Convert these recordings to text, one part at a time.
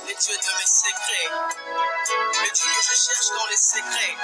Le Dieu de mes secrets, le Dieu que je cherche dans les secrets.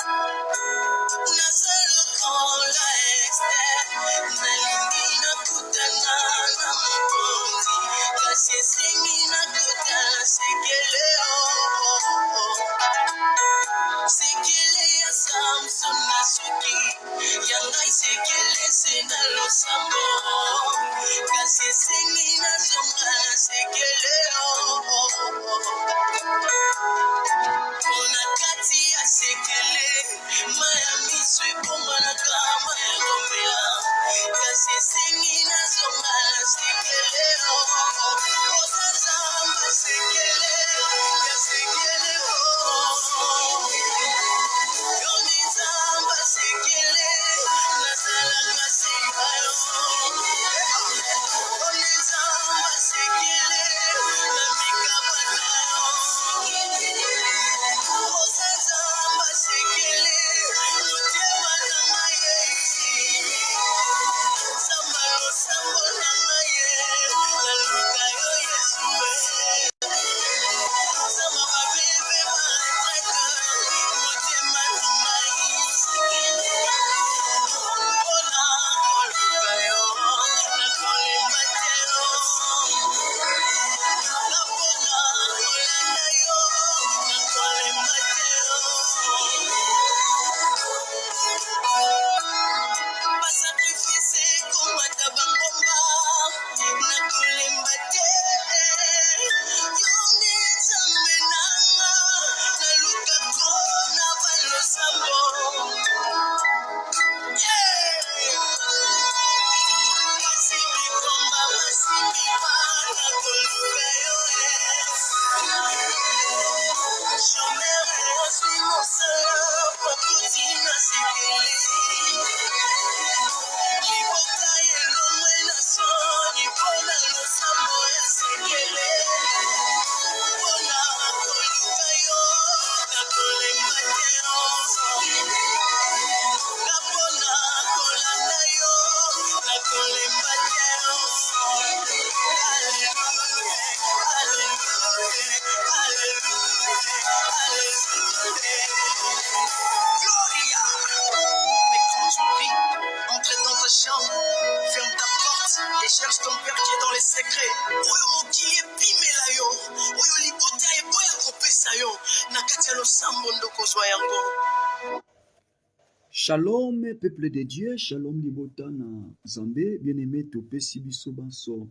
Shalom, peuple de Dieu, shalom libota na Zambé, bien-aimé topé sibiso banso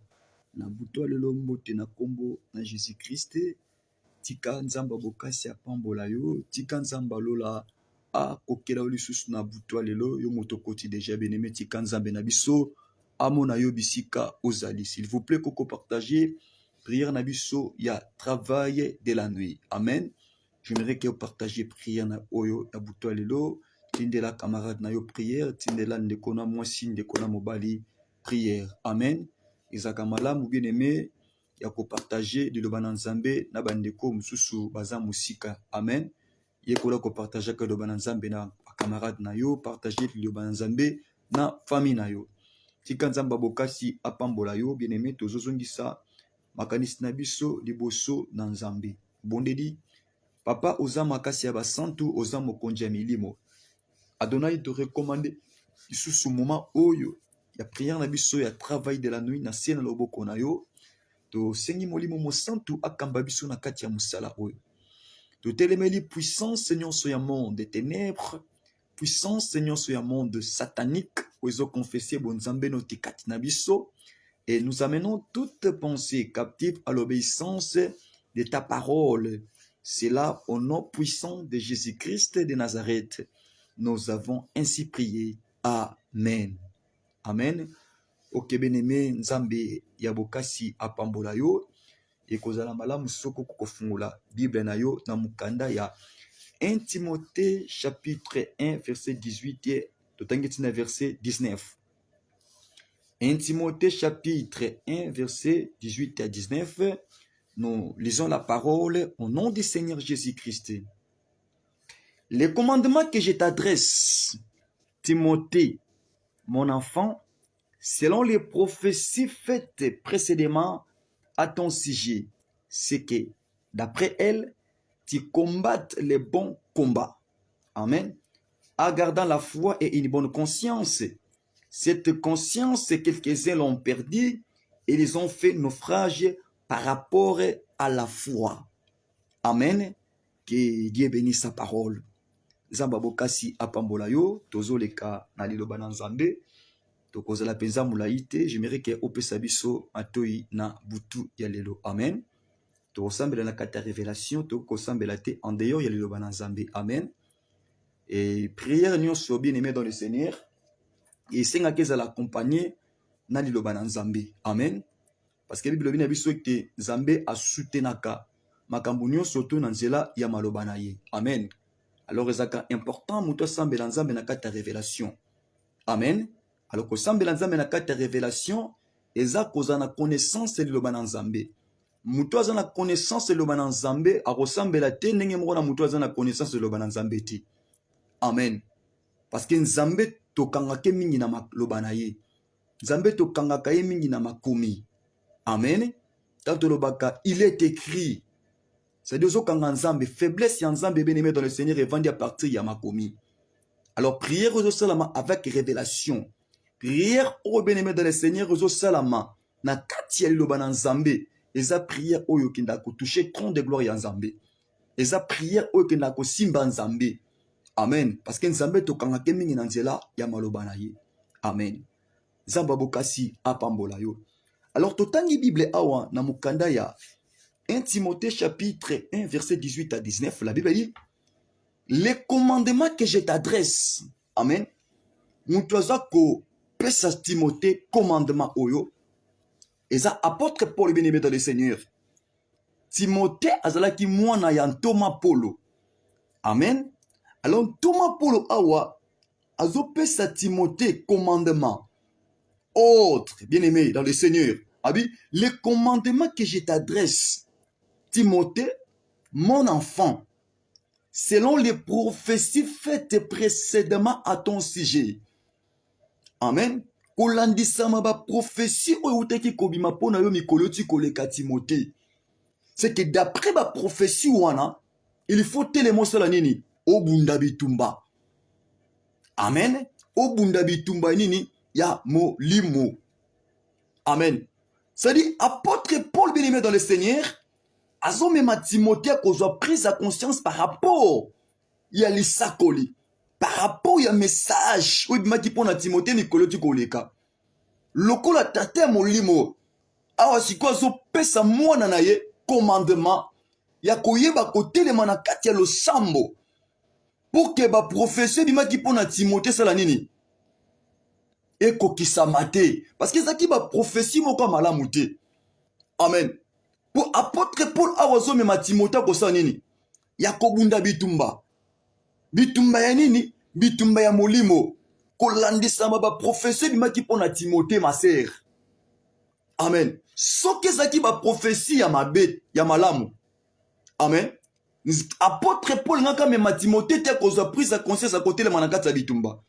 na buto lelo mbote na kombo na Jésus-Christ, tika nzamba bokasi apambola yo, tika nzamba lola a kokela lisusu na buto lelo yo moto koti déjà bien-aimé tika nzambe na biso amona yo bisika ozali. S'il vous plaît koko partager prière na biso ya travail de la nuit. Amen. J'aimerais que vous partagiez prière na oyo ya buto lelo. Tindela camarade na yo prière, tindela ndeko na mwasi ndeko na mobali prière. Amen. Ezaka malamu bien aimé ya ko partager de lobana nzambe na bandeko mususu baza musika. Amen. Yekola ko partager que lobana nzambe na camarade na yo, partager de lobana nzambe na famille na yo. Tika nzamba bokasi apambola yo bien aimé tozozongisa makanisi na biso liboso na Nzambe. Bondedi, Papa oza makasi ya basantu, oza mokonzi ya milimo. Adonai te recommande lisusu moment oyo ya prière na biso ya travail de la nuit na sie na loboko na yo. To sengi molimo mosantu akamba biso na kati ya musala oyo. To telemeli puissance nyonso ya monde des ténèbres, puissance nyonso ya monde satanique, ozo confesser bon Nzambe no tikati na biso. Et nous amenons toute pensée captive à l'obéissance de ta parole. C'est là, au nom puissant de Jésus-Christ de Nazareth, nous avons ainsi prié. Amen. Amen. Ok, bien-aimé, Nzambe Yabokasi apambola yo. Et kozala malamu soko kokofungula Bible na yo na mukanda ya 1 Timothée chapitre 1 verset 18 et verset 19. 1 Timothée chapitre 1 verset 18 à 19, nous lisons la parole au nom du Seigneur Jésus-Christ. Les commandements que je t'adresse, Timothée, mon enfant, selon les prophéties faites précédemment à ton sujet, c'est que, d'après elles, tu combattes les bons combats. Amen. En gardant la foi et une bonne conscience. Cette conscience, quelques-uns l'ont perdue et ils ont fait naufrage par rapport à la foi. Amen. Que Dieu bénisse sa parole. Zamba bokasi apambola yo, tozo leka na liloba na Nzambe, tokoza la penza mulaite, j'aimerais que opesa biso atoi na butu ya lelo. Amen. Tokosambela na kata révélation, tokosambela te en dehors ya liloba na Nzambe. Amen. Et prière nyonso bien-aimé dans le Seigneur. Et c'est nga keza l'accompagner na liloba na Nzambe. Amen. Parce que Bible bina biso ke Nzambe a soutenaka makambo nyonso to na nzela ya maloba na ye. Amen. Alors ezaka important muto sambela Nzambe na kata révélation. Amen. Alors ko sambela Nzambe na kata révélation eza koza na connaissance liloba na Nzambe. Muto aza na connaissance liloba na Nzambe akosambela te ndenge moko na muto aza na connaissance liloba na Nzambe te. Amen. Parce que Nzambe tokangaka mingi na maloba na ye. Nzambe tokangaka ye mingi na makomi. Amen. Tanto lobaka, il est écrit. C'est-à-dire que Nzambe, faiblesse ya Nzambe bien-aimé dans le Seigneur est vendue à partir ya makomi. Alors prière aux salama avec révélation. Prière aux bien-aimé dans le Seigneur aux salama na kati ya liloba na Nzambe. Eza prière oyo kinda ko toucher trône de gloire ya Nzambe. Eza prière oyo kinda ko simba Nzambe. Amen. Parce que Nzambe tokangaka mingi na nzela ya maloba na ye. Amen. Zamba bokasi apambola yo. Alors totangi Bible awa na mukanda ya 1 Timothée chapitre 1 verset 18 à 19, la Bible dit les commandements que je t'adresse. Amen. Mutoza ko pesa Timothée commandement oyo. Eza apôtre Paul bien-aimé dans le Seigneur. Timothée azalaki mwana ya Thomas Polo. Amen. Alors Thomas Polo awa azopesa Timothée commandement. Autre bien-aimé dans le Seigneur. Abi, les commandements que je t'adresse, Timothée, mon enfant, selon les prophéties faites précédemment à ton sujet. Amen. Kolandisama ba prophétie oyuteki kobima pona yo mikolo ti koleka Timothée. C'est que d'après ma prophétie wana, il faut télémo la nini obunda bitumba. Amen. Obunda bitumba nini ya molimo. Amen. C'est-à-dire, apôtre Paul bien-aimé dans le Seigneur, azo mema Timothée kozwa prise à conscience par rapport ya lisakoli, par rapport ya message oyo bimaki pona Timothée mikolo ti koleka. Lokola tate molimo, awa siko azopesa mwana na ye commandement ya koyeba kotelema na kati ya losambo pour que ba prophétie bimaki pona Timothée sala nini ekokisama te. Parce que ezaki ba prophétie moko malamu te. Amen. Pour apôtre Paul awazo mema Timothée kosala nini ya kobunda bitumba. Bitumba ya nini? Bitumba ya molimo. Kolandisama ba prophétie bimaki pona Timothée ma sœur. Amen. Soki ezaki ba prophétie ya mabe ya malamu. Amen. Apôtre Paul ngaka mema Timothée te kozwa prise à conscience à côté le manakati ya bitumba.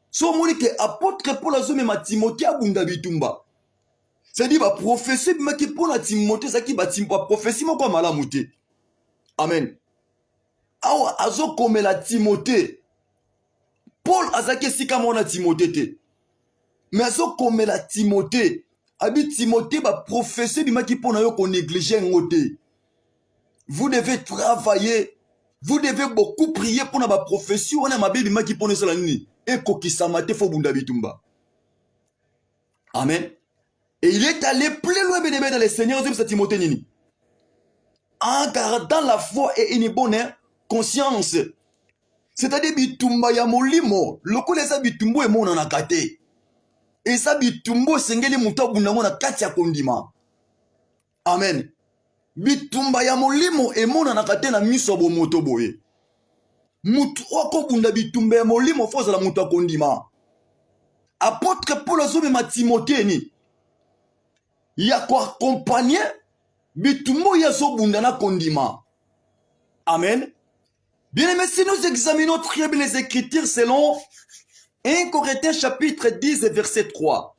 So moni que apôtre Paul azo mema Timothée abunda bitumba. C'est-à-dire, la prophétie, qui pour la Timothée, ça qui va prophétie, moi, comme la mouté. Amen. Awa, azo comme la Timothée. Paul, azake sika mona Timothée te. Mais azo comme la Timothée. Abi Timothée, la prophétie, qui pour na yo qu'on néglige ngote. Vous devez travailler. Vous devez beaucoup prier pour la prophétie. On a ma bibi qui pour la nini. Et kokisamate fo bunda bitumba. Amen. Et il est allé plus loin dans le Seigneur, c'est Timothée Nini. En gardant la foi et une bonne conscience. C'est-à-dire bitumba ya molimo. Loko lesa bitumbo e mona nakate. Et ça bitumbo sengeli muta bunango na kati ya kondima. Amen. Bitumba ya molimo e mona nakate na miso bomoto boye. Mutu wako bunda bitumba ya molimo foza la muta kondima. Apôtre Paul azome ma Timothée ni. Ya ko accompagner bitumbo ya so bunda na kondima. Amen. Bien aimé, si nous examinons très bien les Écritures selon 1 Corinthiens chapitre 10 verset 3.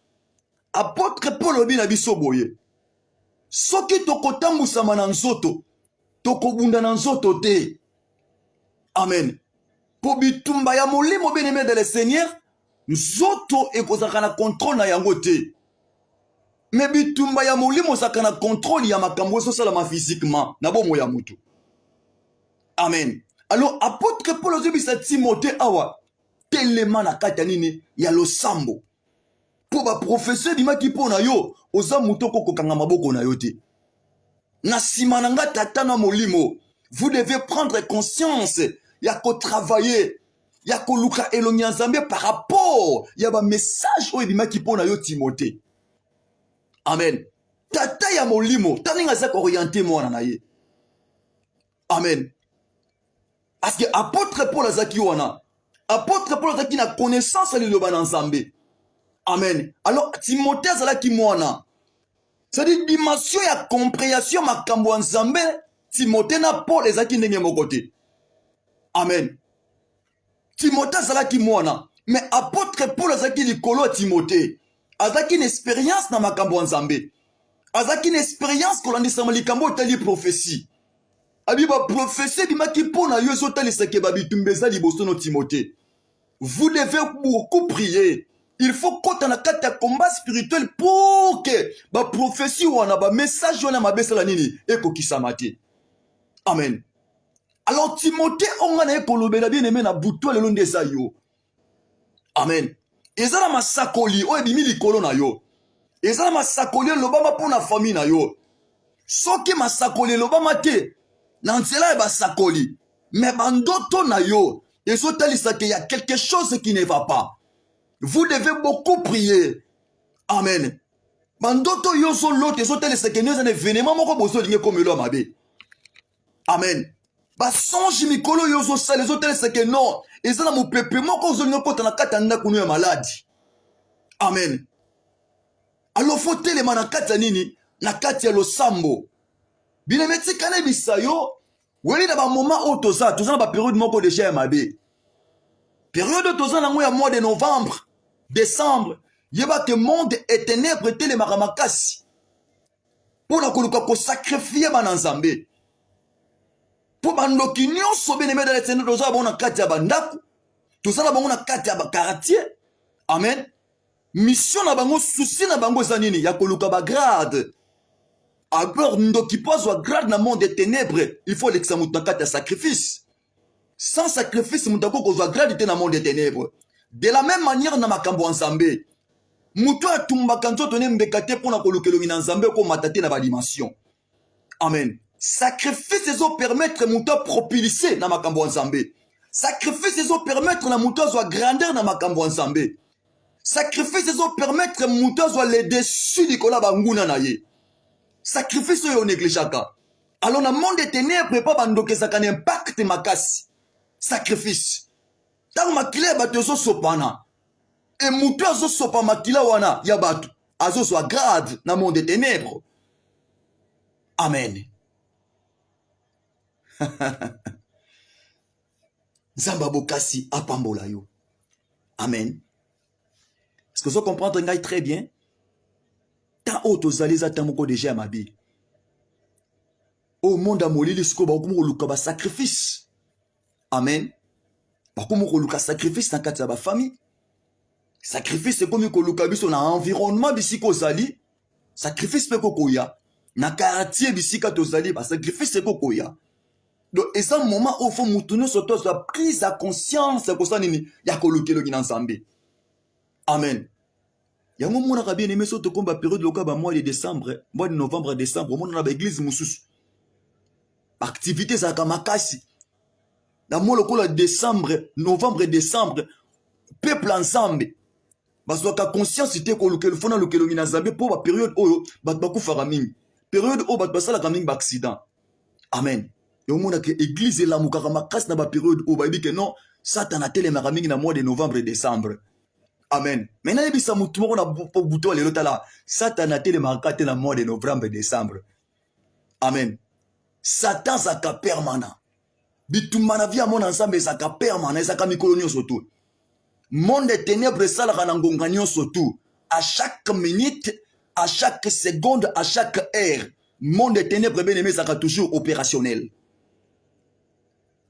Apôtre Paul obi na biso boye. Soki tokotambusa na nzoto, tokobunda na nzoto te. Amen. Po bitumba ya molimo bien aimé dans le Seigneur, nzoto ekozaka na contrôle na yango te. Mais bitumba ya molimo saka na contrôle ya makambo so sala ma physiquement na bomo ya mutu. Amen. Alors apôtre Paul ozobisa Timothée awa tellement na kati nini ya losambo. Po ba professeur bima ki pona yo oza mutu kokokanga maboko na yo te. Na sima na nga tata na molimo, vous devez prendre conscience ya ko travailler ya ko luka elongi ya Nzambe par rapport ya ba message oyo bima ki pona yo Timothée. Amen. Tata ya molimo, taninga za ko orienter mwana na ye. Amen. Parce que apôtre Paul azaki wana. Apôtre Paul azaki na connaissance ya liloba na Nzambe. Amen. Alors Timothée azalaki mwana. C'est-à-dire dimension ya compréhension makambo ya Nzambe, Timothée na Paul ezaki ndenge moko te. Amen. Timothée azalaki mwana. Mais apôtre Paul azaki likolo ya Timothée. Azaki une expérience na makambo ya Nzambe. Azaki une expérience kolandisa likambo tali prophétie. Abi ba prophétie bimaki pona yo so tali seke ba bitumbeza liboso no Timothée. Vous devez beaucoup prier. Il faut qu'on ait un combat spirituel pour que la prophétie ou un message ou un message et qu'on kisamate. Amen. Alors Timothée, on a un bien aimé na bouto le long des ayo. Amen. Et ça la massacoli, o ebimi likolo na yo. Et ça la massacoli l'obama pour la famille na yo. Soki massacoli l'obama te, n'anzela ba sakoli. Mais bandoto na yo, et so talisa qu'il y a quelque chose qui ne va pas. Vous devez beaucoup prier. Amen. Bandoto yo so lote so talisa que nous en événement moko boso linge comme lo mabe. Amen. Ba songe mikolo yo so sale so talisa que non, et ça na mo pepe moko zo linge kota na kata ndako ya maladi. Amen. Alors faut telema na kata nini na kati ya losambo. Binemeti kane bisayo. Oui, dans un moment où tout ça na ba période moko de chez mabe. Période tout ça na mois de novembre, décembre, yeba que monde est ténèbres tele maramakasi. Pour la koluka ko sacrifier ba Nzambe. Pour bandoki nyonso beneme dans les ténèbres tout ça ba na kati ya bandako. Tout ça na bango na kati ya ba quartier. Amen. Mission na bango souci na bango zanini ya koluka ba grade. Alors, nous qui posons grade dans le monde des ténèbres, il faut l'examen de sacrifice. Sans sacrifice, nous devons qu'on grade dans le monde des ténèbres. De la même manière, dans ma cambo ensemble, nous devons kanzo donner mbekate pour na kolukelo na Nzambe ko matate na ba dimension. Amen. Sacrifice les autres permettre muto propulser na makambo ensemble. Sacrifice les autres permettre na muto soit grandeur na makambo ensemble. Sacrifice les autres permettre muto soit le dessus du kola banguna na ye. Sacrifice yo négligeaka. Alors dans le monde des ténèbres pas bandoke ça kan impact makasi. Sacrifice. Tant makila bato so sopana. Et mutu azo sopa makila wana ya bato. Azo soit grade dans le monde des ténèbres. Amen. Zamba bokasi apambola yo. Amen. Est-ce que vous comprenez très bien? tant autres eza tant moko déjà ma vie. Au monde à molili siko ba ko luka ba sacrifice. Amen. Ba ko luka sacrifice na kati ya ba famille. Sacrifice c'est comme ko luka biso na environnement bisiko zali. Sacrifice pe ko koya. Na quartier bisika to zali ba sacrifice c'est ko koya. Donc et ça moment au fond mutuno soto sa prise à conscience ko ça nini ya ko lukelo ki na nzambe. Amen. Yango mona ka bien aimé soto komba période loka ba mois de décembre, mois de novembre décembre, mona na ba église mususu. Activité za kamakasi. Na mois lokola décembre, novembre décembre, peuple ensemble. Bazwaka conscience te ko lukelo fona lukelo na nzambe pour ba période oyo bat bakufaka mingi. Période oyo bat basala ka mingi ba accident. Amen. Et au monde que l'église est là, moukaramakas na ba période où il dit que non, Satan a télé maraming na mois de novembre et décembre. Amen. Maintenant, il y a beaucoup de bouton les lots là. Satan a télé marakate na mois de novembre et décembre. Amen. Satan zaka permanent. Bitumana via mon ensemble zaka permanent, zaka mikolonio surtout. Monde des ténèbres sala kanangonganyo surtout. À chaque minute, à chaque seconde, à chaque heure, monde des ténèbres bien aimé zaka toujours opérationnel.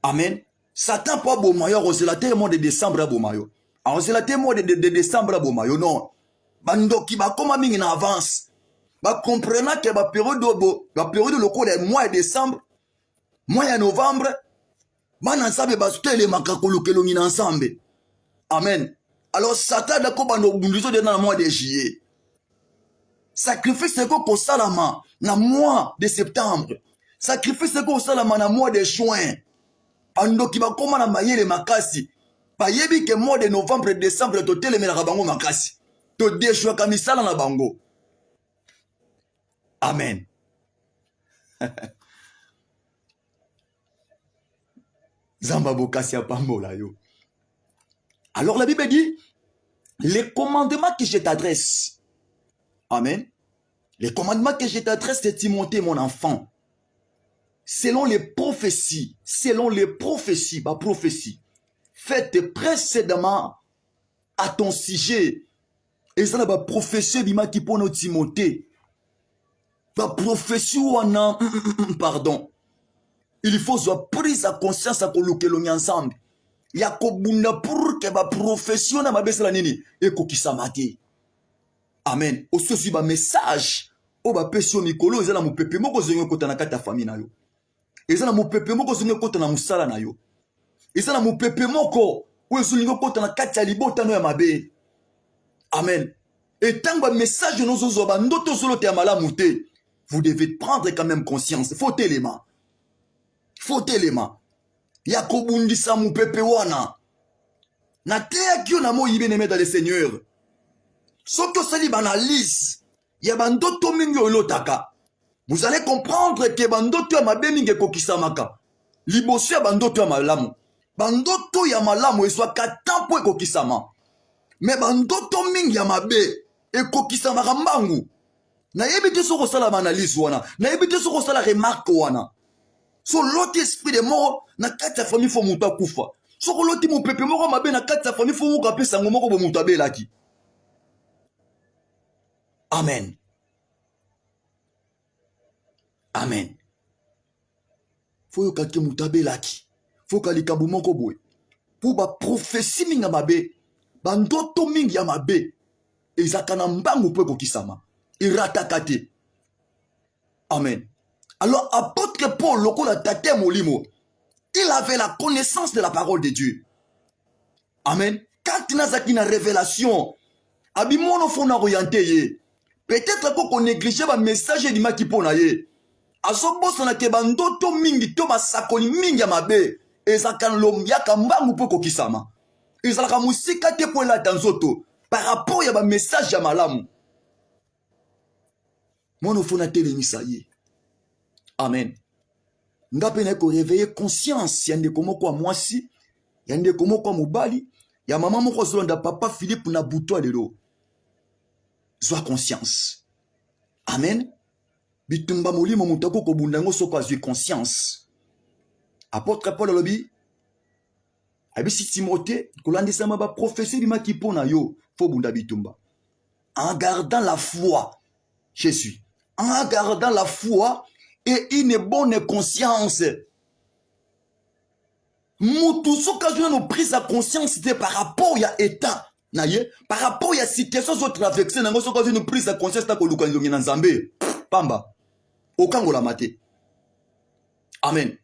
Amen. Satan pas beau maillot, on se la terre mois de décembre à beau maillot. On se la terre mois de décembre à beau maillot. Non. Bando qui va comme en avance. Ba comprenant que la période de local est mois de décembre, mois de novembre, man ensemble ba les makakolo que l'on ensemble. Amen. Alors Satan d'accord bando bundiso dans le mois de juillet. Sacrifice c'est quoi pour salama na mois de septembre. Sacrifice c'est quoi salama na mois de juin. Ando ki ba koma na mayele makasi ba yebi ke mois de novembre décembre to telemela ka bango makasi to déjouer ka misala na bango. Amen. Zamba bokasi ya pambola yo. Alors la Bible dit les commandements que je t'adresse. Amen. Les commandements que je t'adresse c'est Timothée mon enfant. Selon les prophéties, ma prophétie, faites précédemment à ton sujet. Et ça, la prophétie bima qui pone au Timothée. La prophétie ou pardon. Il faut soit prise à conscience à kolukelo ensemble. Il y a kobunda pour que la prophétie na mabesela nini et kokisamate. Amen. Au sosi ba message o ba pesio mikolo ezala mo pepe moko zengo kota na kata famille na yo. Ezala mo pepe moko zengo kota na musala na yo. Ezala mo pepe moko o zengo kota na kata libota no ya mabe. Amen. Et tant que message nous zo ba ndoto solo te malamu te, vous devez prendre quand même conscience. Faut élément. Ya kobundisa mo pepe wana. Na te akio na mo yibene dans le Seigneur. Soto sali banalise. Ya bandoto mingi olotaka. Vous allez comprendre que bandoto ya mabe mingi kokisamaka. Liboso ya bandoto ya malamu. Bandoto ya malamu eswa katampo ekokisama. Mais bandoto mingi ya mabe ekokisamaka mbangu. Na yebite soko sala banalise wana. Na yebite soko sala remarque wana. So loti esprit de mort na kati ya famille fo muta kufa. Soko loti mo pepe moko mabe na kati ya famille fo muka pesa ngo moko bo muta belaki. Amen. Amen. Faut yo kaki mutabe laki. Faut kalikabu moko boy. Pour ba prophétie minga mabe. Bandoto mingi ya mabe. Ezakana mbangu pe kokisama. Iratakate. Amen. Alors apôtre Paul lokola tate molimo. Il avait la connaissance de la parole de Dieu. Amen. Quand nazaki na révélation. Abimono fona orienté ye. Peut-être qu'on néglige ba message di maki pona ye. Azobosa na ke bandoto mingi to basakoli mingi ya mabe. Ezaka lom yaka mbangu pe kokisama. Ezalaka musika te po la danzoto par rapport ya ba message ya malamu. Mono fona telemisa ye. Amen. Ngape na ko réveiller conscience yande komo kwa mwasi, yande komo kwa mobali, ya mama moko zolonda papa Philippe na buto lelo. Sois conscience. Amen. Bitumba molimo mutako ko bundango soko azui conscience. Apôtre Paul lobi abisi Timothée kolandisa ma ba prophétie bima ki pona yo fo bunda bitumba. En gardant la foi Jésus. En gardant la foi et une bonne conscience. Moutousso quand nous prise à conscience c'était par rapport à état. Par rapport à la situation que traversée, nous nous prise à conscience que nous avons dans Zambé. Pamba. Aucun gola maté. Amen.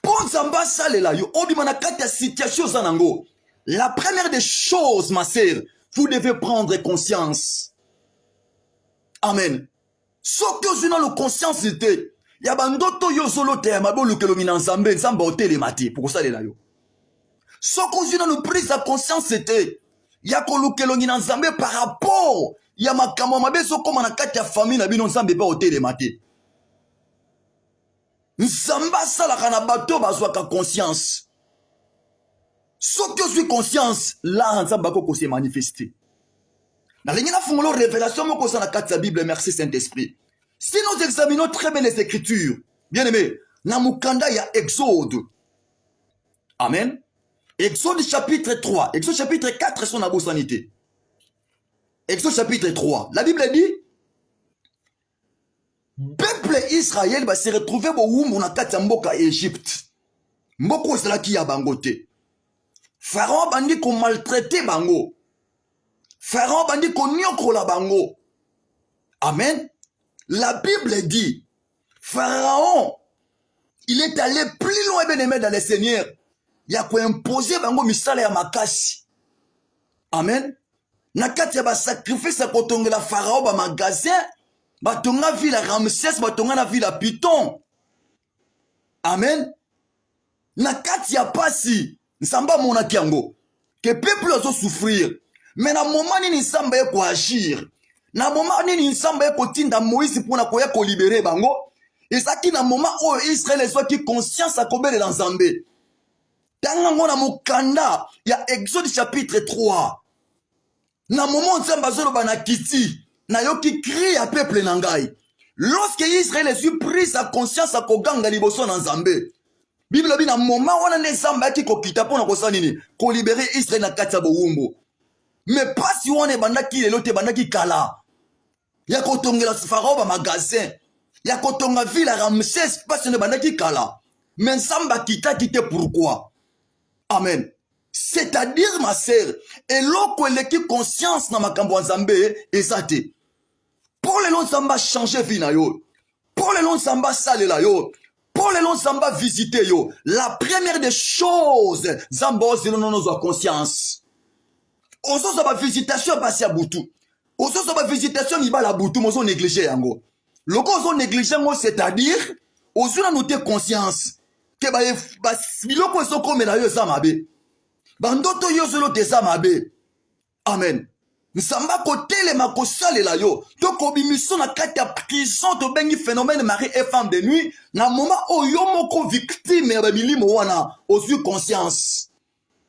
Pour Zamba Salela, yo obimana kata situation zanango. La première des choses, ma sœur, vous devez prendre conscience. Amen. Ce que vous avez conscience, c'était, il y a bandoto yo solo te mabo lukelo minanzambe, nzamba hôtel mati, pour ça les là yo. Ce que vous avez pris à conscience, c'était, il y a kolukelo minanzambe par rapport, il y a ma mabe so comme na kati ya famille na bino nzambe ba hôtel mati. Nzamba sala kana bato bazwaka conscience. Ce que je suis conscience, là, nzamba ko se manifester. Dans les révélations, moi, dans la Bible, merci Saint-Esprit. Si nous examinons très bien les Écritures, bien aimé, dans Mukanda, il y a Exode. Amen. Exode chapitre 3. Exode chapitre 4, son abousanité. Exode chapitre 3. La Bible dit, peuple Israël va se retrouver au Wumbu na Katamboka Égypte. Mboko c'est là qui a bangoté. Pharaon bandi qu'on maltraité bango. Pharaon bandi qu'on nyoko la bango. Amen. La Bible dit, Pharaon, il est allé plus loin bien aimé dans le Seigneur. Il a quoi imposer bango misala ya makasi. Amen. Nakati ya ba sacrifice ya kotonga la Pharaon ba magasin, ba tonga ville Ramsès, ba tonga na ville Python. Amen. Nakati ya pasi, nsamba mona kiango. Que peuple ozo souffrir. Mais na moment nini nsamba ye ko agir. Na moment nini nsamba ye ko tinda Moïse pour na koya ko libérer bango. Et ça qui na moment où Israël soit qui conscience à combien dans Zambé. Tanga ngona mukanda ya Exode chapitre 3. Na moment nsamba zolo bana kiti na yo qui crie à peuple nangai. Lorsque Israël est pris sa conscience à koganga liboso na Zambé. Bible dit na moment wana nsamba ki ko kita pona ko sanini ko libérer Israël na kati ya bowumbo. Mais pas si on est bandaki les lote bandaki kala. Ya kotongela Pharaon ba magasin. Ya kotonga ville Ramsès pas si on est bandaki kala. Mais nsamba kita kite pourquoi? Amen. C'est-à-dire ma sœur, et l'oko eleki conscience na makambo nzambe ezate. Pour les longs samba changer vie na yo. Pour les longs samba salela yo. Pour les longs samba visiter yo. La première des choses, zambo c'est non nos conscience. Ozo sa ba visitation passer à Boutou. Ozo sa ba visitation il va la Boutou, mozo négliger yango. Loko ozo négliger ngo c'est-à-dire ozo na noter conscience que ba biloko so comme la yo za mabe. Bandoto yo solo te za mabe. Amen. Nsamba kotele makosale la yo. To kobimiso na kati ya prison to bengi phénomène mari et femme de nuit na moment o yo moko victime ya milimo wana ozu conscience.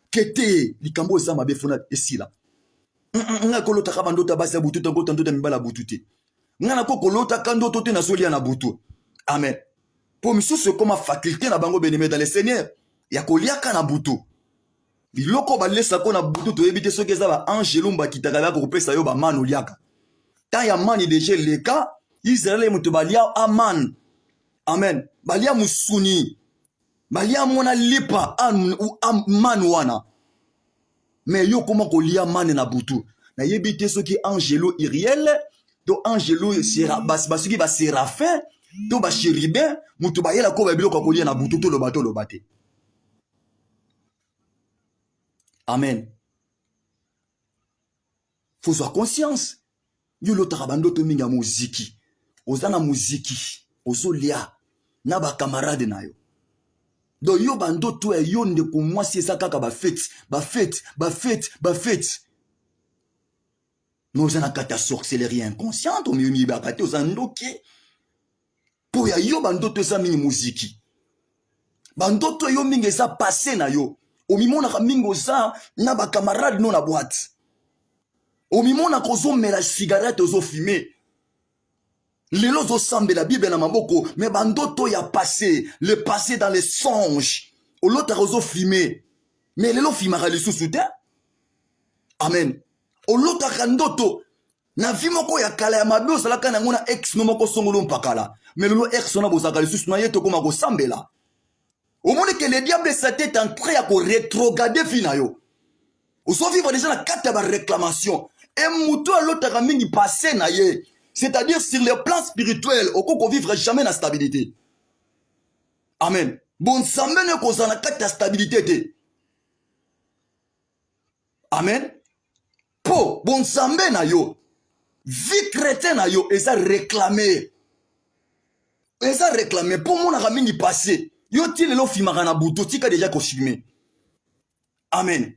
Kete likambo za mabe fona esila. Nga kolota ka bandoto basa butu to ngoto ndoto mibala butu te. Nga na kolota ka ndoto te na solia na butu. Amen. Pour misusu comme faculté na bango beneme dans le Seigneur. Ya koliaka na butu. Biloko balesa ko na butu to ebite soki eza ba angelo mba kitaka ko kopesa yo ba manu liaka. Ta ya mani déjà le cas Israël mutu balia aman. Amen. Balia musuni. Balia mona lipa ou man wana. Mais yo comment ko lia man na butu. Na yebite soki angelo Iriel to angelo sera basuki ba séraphin to ba chérubin mutu ba yela ko ba biloko ko lia na butu to lo bate. Amen. Faut avoir conscience. Yo lo tarabando to minga muziki. Ozana muziki. Ozo lia. Na ba camarade na yo. Do yo bando to e yo nde ko mwasi esaka ba fête. Nous en kata sorcellerie inconsciente. Omi mi ba kate ozando ki. Po ya yo bando to sa mini muziki. Bando to yo minga esa passé na yo. Omimona kamingo za na ba camarade non na boîte. Omimona kozo mela cigarette ozo fumer. Lelo zo sambe la Bible na maboko mais bandoto ya passé, le passé dans les songes. O l'autre ozo fumer. Mais lelo fimara le sous-souter. Amen. O l'autre kandoto Na vie moko ya kala ya mabe osalaka nango na ex no moko songolo mpakala. Mais lolo ex ona bozaka lisusu na ye tokoma kosambela. Au moment que le diable Satan est en train de rétrograder vie na yo. Oso vivre déjà la carte de réclamation. Et moutou à l'autre ramingi passé na ye. C'est-à-dire sur le plan spirituel, au qu'on vivre jamais la stabilité. Amen. Bon sambe ne cause la carte de stabilité. Amen. Po bon sambe na yo. Vie chrétienne na yo et ça réclamé. Et ça réclamé pour mon ramingi passé. Yo ti lelo fimaka na buto tika déjà koshime. Amen.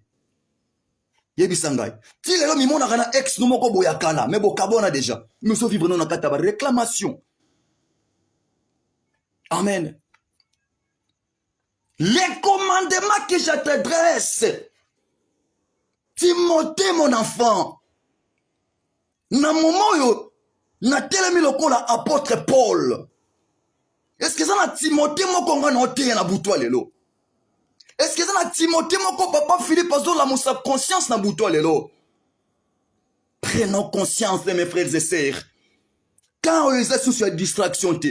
Yebisangai. Ti lelo mi mona kana ex no moko boya kala mais bo kabona déjà. Nous so vivre na kata ba réclamation. Amen. Les commandements que je t'adresse. Timothée mon enfant. Na moment yo na telemi lokola apôtre Paul. Est-ce que ça na Timothée moko nga na oteya na butwa lelo? Est-ce que ça na Timothée moko papa Philippe azo la musa conscience na butwa lelo? Prenons conscience de mes frères et sœurs. Quand on est sous cette distraction te.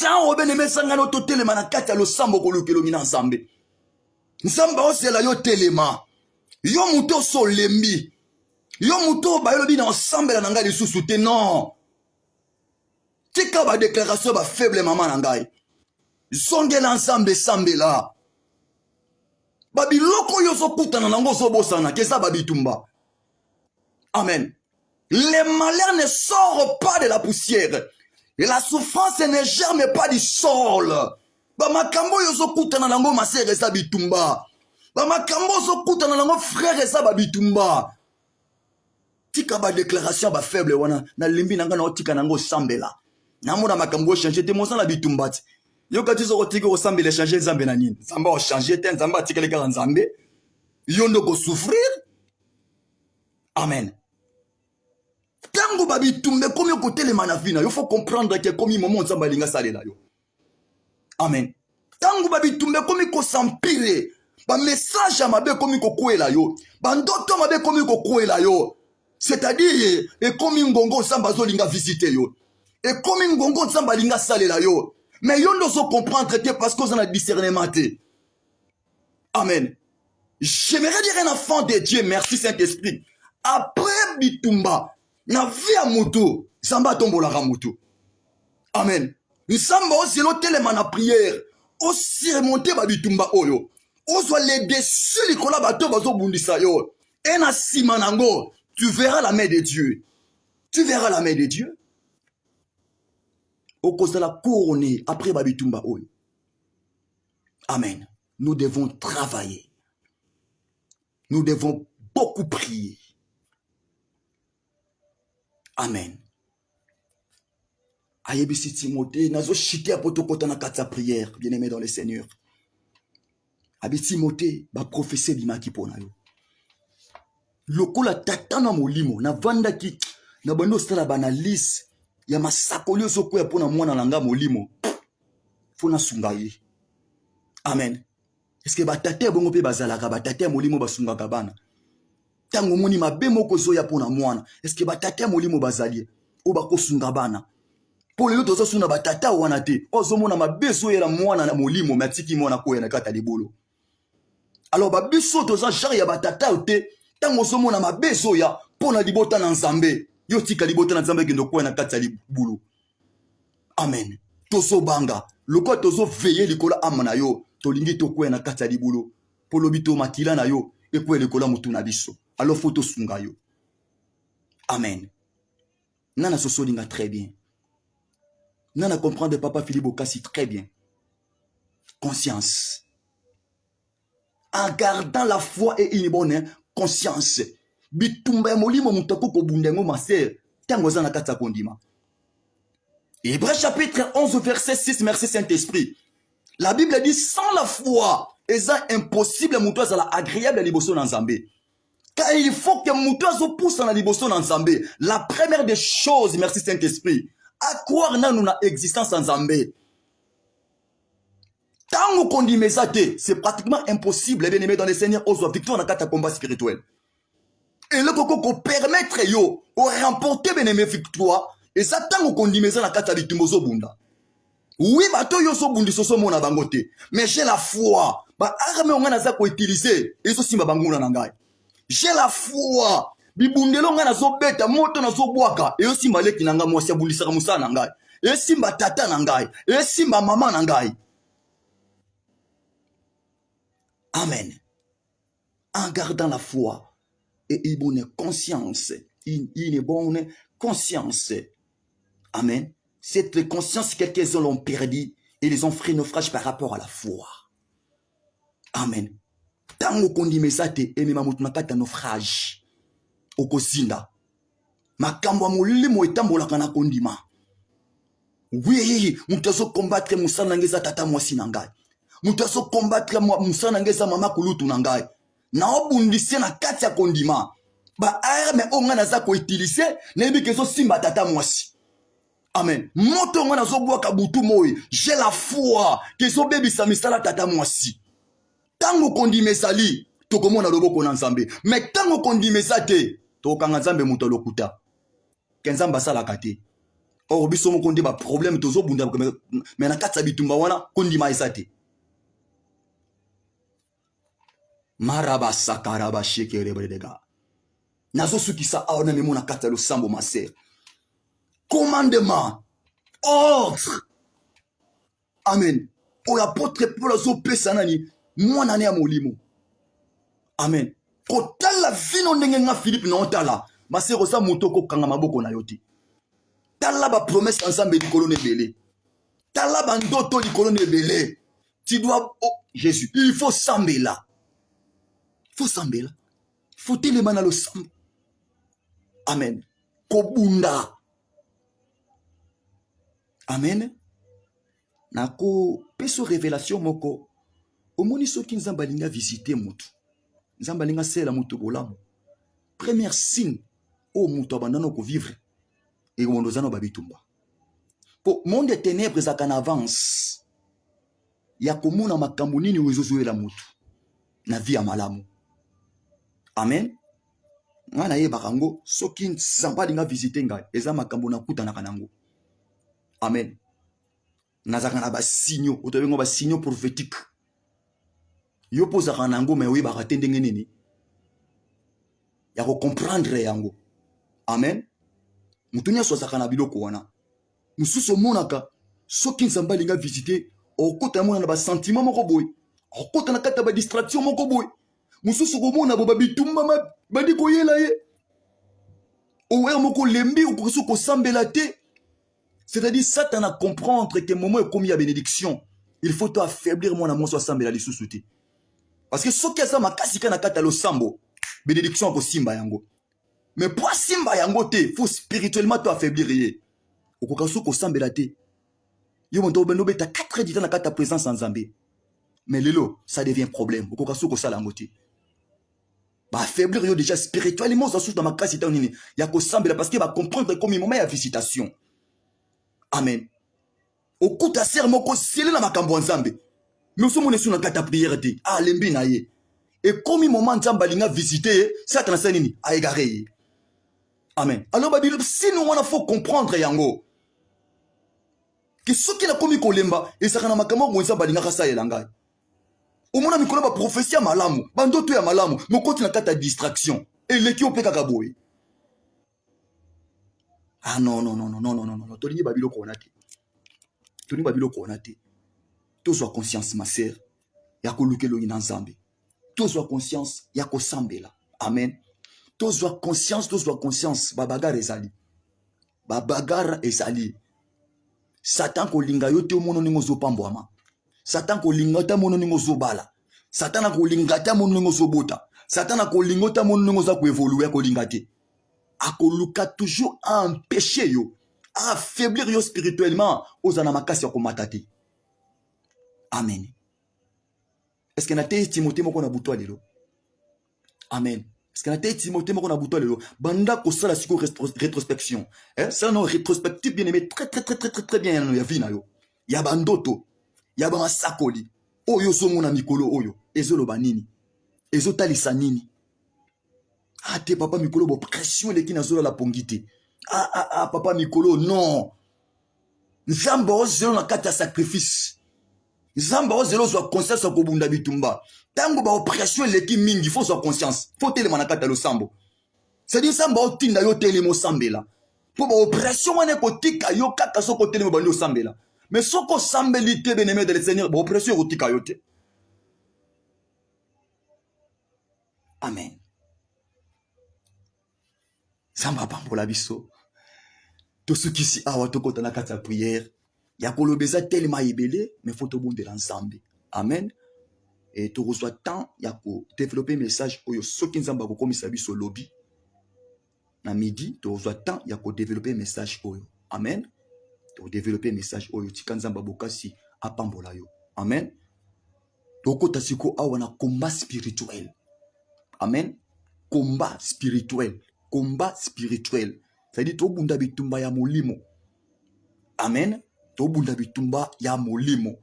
Quand on est bien sanga no to telema na kati ya lo sambo ko lukelo mina nzambe. Nzamba osela yo telema. Yo muto so lembi. Yo muto ba yo bi na ensemble na ngai lisusu te non. Tika ba déclaration ba faible maman na ngai. Zongela ensemble sambe la. Babi loko yo so kutana nango so bosana kesa babi tumba. Amen. Les malheurs ne sortent pas de la poussière. Et la souffrance ne germe pas du sol. Ba makambo yo so kutana nango masere sa bitumba. Ba makambo so kutana nango frère sa babitumba. Tika ba déclaration ba faible wana na limbi nanga na otika nango sambela. Namona makambo changer te monsa la bitumba. Yo kati so otika o sambela changer nzambe na nini? Nzamba o changer te nzamba tika le kala nzambe. Yo ndoko souffrir. Amen. Tango babitumbe comme yo kote mana vina, yo faut comprendre que comme moment nzamba linga salela yo. Amen. Tango babitumbe comme ko s'empire. Ba message mabe comme ko kwela yo. Ba ndoto mabe comme ko kwela yo. C'est-à-dire et comme ngongo nzamba zo linga visiter yo. Et comme ngongo nzamba linga salela yo. Mais yo ndo so comprendre que parce que on a discernement te. Amen. J'aimerais dire un enfant de Dieu, merci Saint-Esprit. Après bitumba, na vie à moto, samba tombola ramoto. Amen. Nsamba aussi l'hôtel na prière, aussi remonter ba bitumba oyo. Ozwa les dessus likola bato bazo bundisa yo. Et na simanango, tu verras la main de Dieu. Tu verras la main de Dieu. Au cause de la couronne après ba bitumba oyo. Amen. Nous devons travailler. Nous devons beaucoup prier. Amen. Ayebisi Timothée, nazo chité apotokota na katsa prière, bien-aimé dans le Seigneur. Abi Timothée, ba prophétie bimaki pona yo. Lokola tatana molimo, na vanda ki, na bando stala banalis, ya masakoli yo soko ya pona mwana langa molimo. Fona sungaye. Amen. Est-ce que batate bongo pe bazalaka, batate molimo basungaka bana? Tango moni mabe moko zoya pona mwana. Est-ce que batate molimo bazali o bako sunga bana? Pour les autres suna batata wana te. Ozo mona mabe zoya la mwana na molimo matiki mwana ko ya na kata libolo. Alors babiso toza genre ya batata te. Tango zo mona mabe zoya pona libota na nzambe. Yo tika libota na nzambe kendo ko ya na kata libolo. Amen. Tozo banga. Loko tozo veiller likola amana yo. Tolingi to ko ya na kata libolo. Polobito makila na yo. Et quoi likola mutu na biso. Alors faut to sunga yo. Amen. Nana sosolinga très bien. Nana comprendre papa Philippe Okasi très bien. Conscience. En gardant la foi et une bonne conscience. Bitumba molimo mutako ko bundengo maser. Tango zana kata kondima. Hébreux chapitre 11 verset 6 merci Saint-Esprit. La Bible dit sans la foi, c'est impossible mutoza la agréable liboso na nzambe. Car il faut que mutozo pousse na liboso na nzambe. La première des choses, merci Saint-Esprit, à croire na nous na existence en nzambe. Tango kondimezate, c'est pratiquement impossible bien aimé dans le Seigneur ozo victoire na kata combat spirituel. Et le coco permettre yo o remporter beneme victoire et ça tango kondimeza na kata bitumbozo bunda. Oui, bato yo so bundi so mona bangote. Mais j'ai la foi. Ba arme on na za ko utiliser et so simba banguna na ngai. J'ai la foi. Bibundelo nga na zo beta moto na zo bwaka et yo simba leki na nga mwasi abundisaka musala na ngai. Et simba tata na ngai. Et simba mama na ngai. Amen. En gardant la foi et une bonne conscience. Une bonne conscience. Amen. Cette conscience, quelques-uns l'ont perdu et les ont fait naufrage par rapport à la foi. Amen. Tango kondimesate et même mutunakata naufrage. Okosinda. Makambo mulimo etambola kana kondima. Oui, mutaso combattre musana ngeza tata mwasi nangai. Mutaso combattre musana ngeza mama kulutu nangai. Na obundise na kati ya kondima. Ba arme onga naza ko utiliser nebi keso simba tata mwasi. Amen. Moto ngana zobwa kabutu moi. J'ai la foi que so baby samisala tata mwasi. Tango kondimesali tokomona loboko na nzambe. Mais tango kondimesate tokanga nzambe muto lokuta. Kenzamba sala kate. Or biso mo kondi ba problème tozo bunda mais na katsa bitumba wana kondima esate. Maraba sakaraba shekere bredega. Nazo sukisa aona memo na katsa lo sambo ma sœur. Commandement, ordre. Amen. Pour l'apôtre Paul azo pesa nani mwana ne ya molimo. Amen. Kotala vino ndenge nga Philippe na otala. Masero sa mutoko kanga maboko na yote. Tala ba promesse ensemble likolo ne belé. Tala ba ndoto likolo ne belé. Tu dois oh Jésus, il faut sambela. Il faut sambela. Faut-il le manalo sambo. Amen. Kobunda. Amen. Nako peso révélation moko. Omoni soki nzamba linga visiter mutu. Nzamba linga sela mutu bolamu. Premier signe o mutu abandano ko vivre. Et ondozano babitumba. Po monde des ténèbres za kan avance. Ya komuna makambo nini wezozoela mutu. Na vie ya malamu. Amen. Ngana ye bakango soki nzamba linga visiter ngai eza makambo na kuta na kanango. Amen. Nazaka na ba signaux, otobengo ba signaux prophétiques. Yo posaka nango mais oui ba katendenge nini. Ya ko comprendre yango. Amen. Mutunya sozaka na biloko wana. Mususu monaka soki nzamba linga visiter okota mona na ba sentiment moko boy. Okota na kata ba distraction moko boy. Mususu ko mona ba bitumba ba di ko yela ye. Ower moko lembi okusu ko sambela te. C'est-à-dire, Satan a comprendre que moment est commis à bénédiction. Il faut toi affaiblir mon amour soit sambe la sous-souté. Parce que ce qui est ça, ma kasika na katalo sambo, bénédiction pour simba yango. Mais pour simba yango te, faut spirituellement toi affaiblir. Au kokasu ko sambe la te. Yo mon dobe nobe ta 4 dit na kata présence en Zambie. Mais lelo, ça devient problème. Au kokasu ko sala yango te. Bah affaiblir yo déjà spirituellement ça sous dans ma kasita nini. Ya ko sambe la parce que va comprendre comme moment ya visitation. Amen. Au coup ta serre moko sele na makambo nzambe. Mais somo nesu na kata prière te. Ah lembi na ye. Et comme moment nzamba linga visiter, Satan sa nini a égaré. Amen. Alors babi si nous on faut comprendre yango. Que ce qui a commis kolemba et ça kana makambo nzamba linga kasa yelanga. Au mona mikolo ba prophétie ya malamu, ba ndoto ya malamu, mokoti na kata distraction. Et leki opeka kaboy. Ah non, non, non, non, non, non, non, non. Toli babilo konate. Toli babilo konate. Tozwa conscience, ma sœur. Yako lukelo inanzambe. Tozwa conscience, yako sambela. Amen. Tozwa conscience. Babagar ezali. Babagar ezali. Satan ko linga yote omono ningo zo pambwama. Satan ko linga ta mono ningo zo bala. Satan ko linga ta mono ningo zo bota. Satan ko linga ta mono ningo za ko évoluer ko lingate. Akoluka toujours à empêcher yo, à affaiblir yo spirituellement aux anamakasi ya komatati. Amen. Est-ce que na te Timothée moko na buto lelo? Amen. Est-ce que na te Timothée moko na buto lelo? Banda ko sala siko rétrospection. Ça non rétrospective bien aimé très bien ya vie na yo. Ya bandoto, ya ba masakoli. Oyo so mona mikolo oyo, ezolo banini. Ezo talisa nini? Ah, te papa Mikolo, bo pression les qui n'a la pongité. Ah, papa Mikolo, non. Nzamba ozelo na kata sacrifice. Nzamba ozelo soit conscience ko bunda bitumba. Tango ba oppression leki mingi, faut soit conscience. Faut tele manakata lo sambo. C'est-à-dire Nzamba otinda yo tele mo sambela. Pour ba oppression wane ko tika yo kaka soko tele mo bandi sambela. Mais soko sambeli te bien-aimé de le Seigneur, ba oppression ko tika yo te. Amen. Nzamba pambola biso. Tout ce qui si awa to kota na kata prière. Ya kolobeza tellement ibelé, mais faut to bonde l'ensemble. Amen. Et tu reçois tant ya ko développer message oyo soki nzamba ko komisa biso lobby. Na midi, tu reçois tant ya ko développer message oyo. Amen. Tu développer message oyo tika nzamba bokasi apambola yo. Amen. Tokota siko awa na combat spirituel. Amen. Combat spirituel. Combat spirituel. C'est-à-dire to bunda bitumba ya molimo. Amen. To bunda bitumba ya molimo.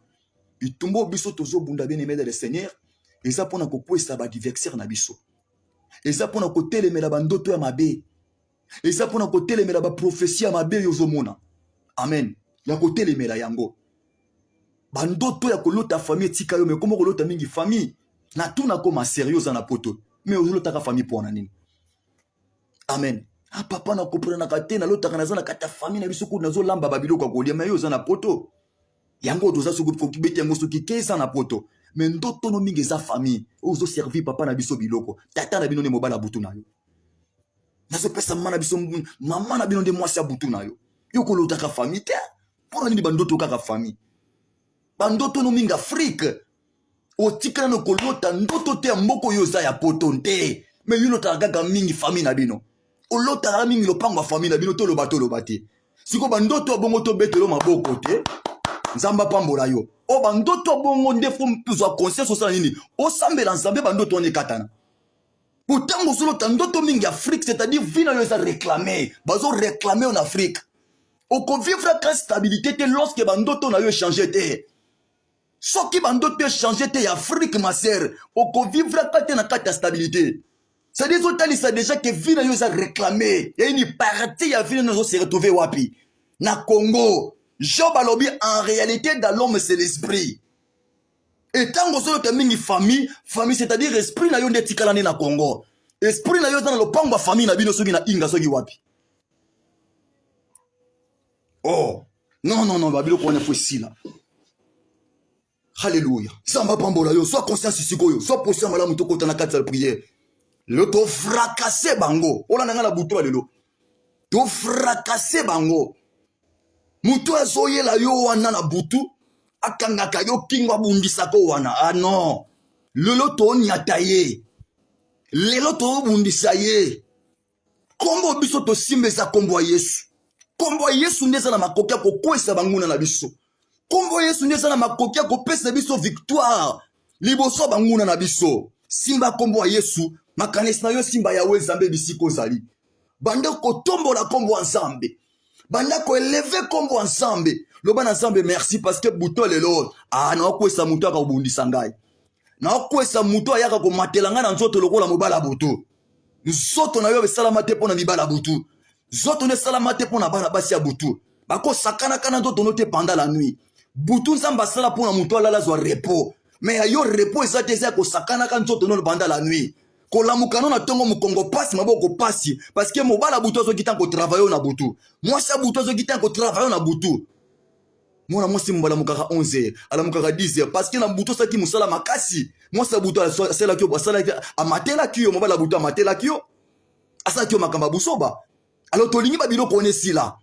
Bitumba biso tozo bunda bien-aimé de Seigneur. Et ça pour na ko kwesa ba diversaire na biso. Et ça pour na ko telemela ba ndoto ya mabe. Et ça pour na ko telemela ba prophétie ya mabe yozomona. Amen. Ya ko telemela yango. Ba ndoto ya kolota famille tika yo mais comment kolota mingi famille. Na tout na koma sérieuse na poto. Mais ozolota ka famille pour na nini. Amen. Ah papa na kopona na kate na lota kana zana kata famille na biso ko nazo lamba babilo kwa kolia mais yo za na poto. Yango doza so ko kibeti yango so ki kesa na poto. Mais ndoto no mingi za famille. Ozo servir papa na biso biloko. Tata na bino ne mobala butu na yo. Nazo pesa mama na biso mama na bino de mwasi ya butu na yo. Yo ko lota ka famille te. Pona nini bandoto ka famille. Bandoto no mingi Afrique. O tika no kolota ndoto te mboko yo za ya poto nte. Mais yo lota gaga mingi famille na bino. O lota mingi lopango famille na bino to lo bate. Siko bandoto bongo to betelo maboko te. Nzamba pambola yo. O bandoto bongo ndefo mpuzwa conscience osala nini. O sambela nzambe bandoto one katana. Pourtant mosolo tandoto mingi Afrique, c'est-à-dire vina yo eza réclamer. Bazo réclamer en Afrique. O ko vivre ka stabilité te lorsque bandoto na yo changer te. Soki bandoto changer te Afrique ma sœur. O ko vivre ka te na kata stabilité. C'est-à-dire ça déjà que vina yo eza réclamer. Et une partie ya vina no se retrouver wapi. Na Congo. Job alobi en réalité dans l'homme c'est l'esprit. Et tant que mingi famille, c'est-à-dire esprit na yo nde tikala na Congo. Esprit na yo dans le pango famille na bino soki na inga soki wapi. Oh, non, babilo ko ne faut ici là. Alléluia. Samba pambola yo, sois conscience ici yo, sois conscient malamu to kota na kati ya prière. Le to fracasser bango. Ola nanga la buto lelo. To fracasser bango. Mutu azoye la yo wana na butu. Akangaka yo kingwa bundisa ko wana. Ah non. Lelo to nyata ye. Lelo to bundisa ye. Kombo biso to simbeza kombo Yesu. Kombo Yesu ndeza na makokia ko kwesa banguna na biso. Kombo Yesu ndeza na makokia ko pesa biso victoire. Liboso banguna na biso. Simba kombo Yesu. Makanesi na yo simba ya wezambe bisiko zali. Banda ko tombola kombo ensemble. Banda ko élever kombo ensemble. Loba ensemble merci parce que buto lelo. Ah na kwesa muto aka bundisa ngai. Na kwesa muto ayaka ko matelanga na nzoto lokola mobala buto. Nzoto na yo be salama te pona mibala butu. Zoto ne salama te pona bana basi ya butu. Bako sakana kana nzoto no te pendant la nuit. Butu nzamba sala pona muto ala zwa repos. Mais ayo repos ezate za ko sakana kana nzoto no pendant la nuit. Ko lamukano na tongo mukongo pasi maboko pasi parce que mobala butu zo kitan ko travailler na butu. Moi sa butu zo kitan ko travailler na butu. Mona mwasi mbala mukaka 11h, ala mukaka 10h parce que na butu sa ki musala makasi. Moi sa butu sala kyo basala amatela kyo mobala butu amatela kyo. Asa kyo makamba busoba. Alors tolingi ba bilo kone sila.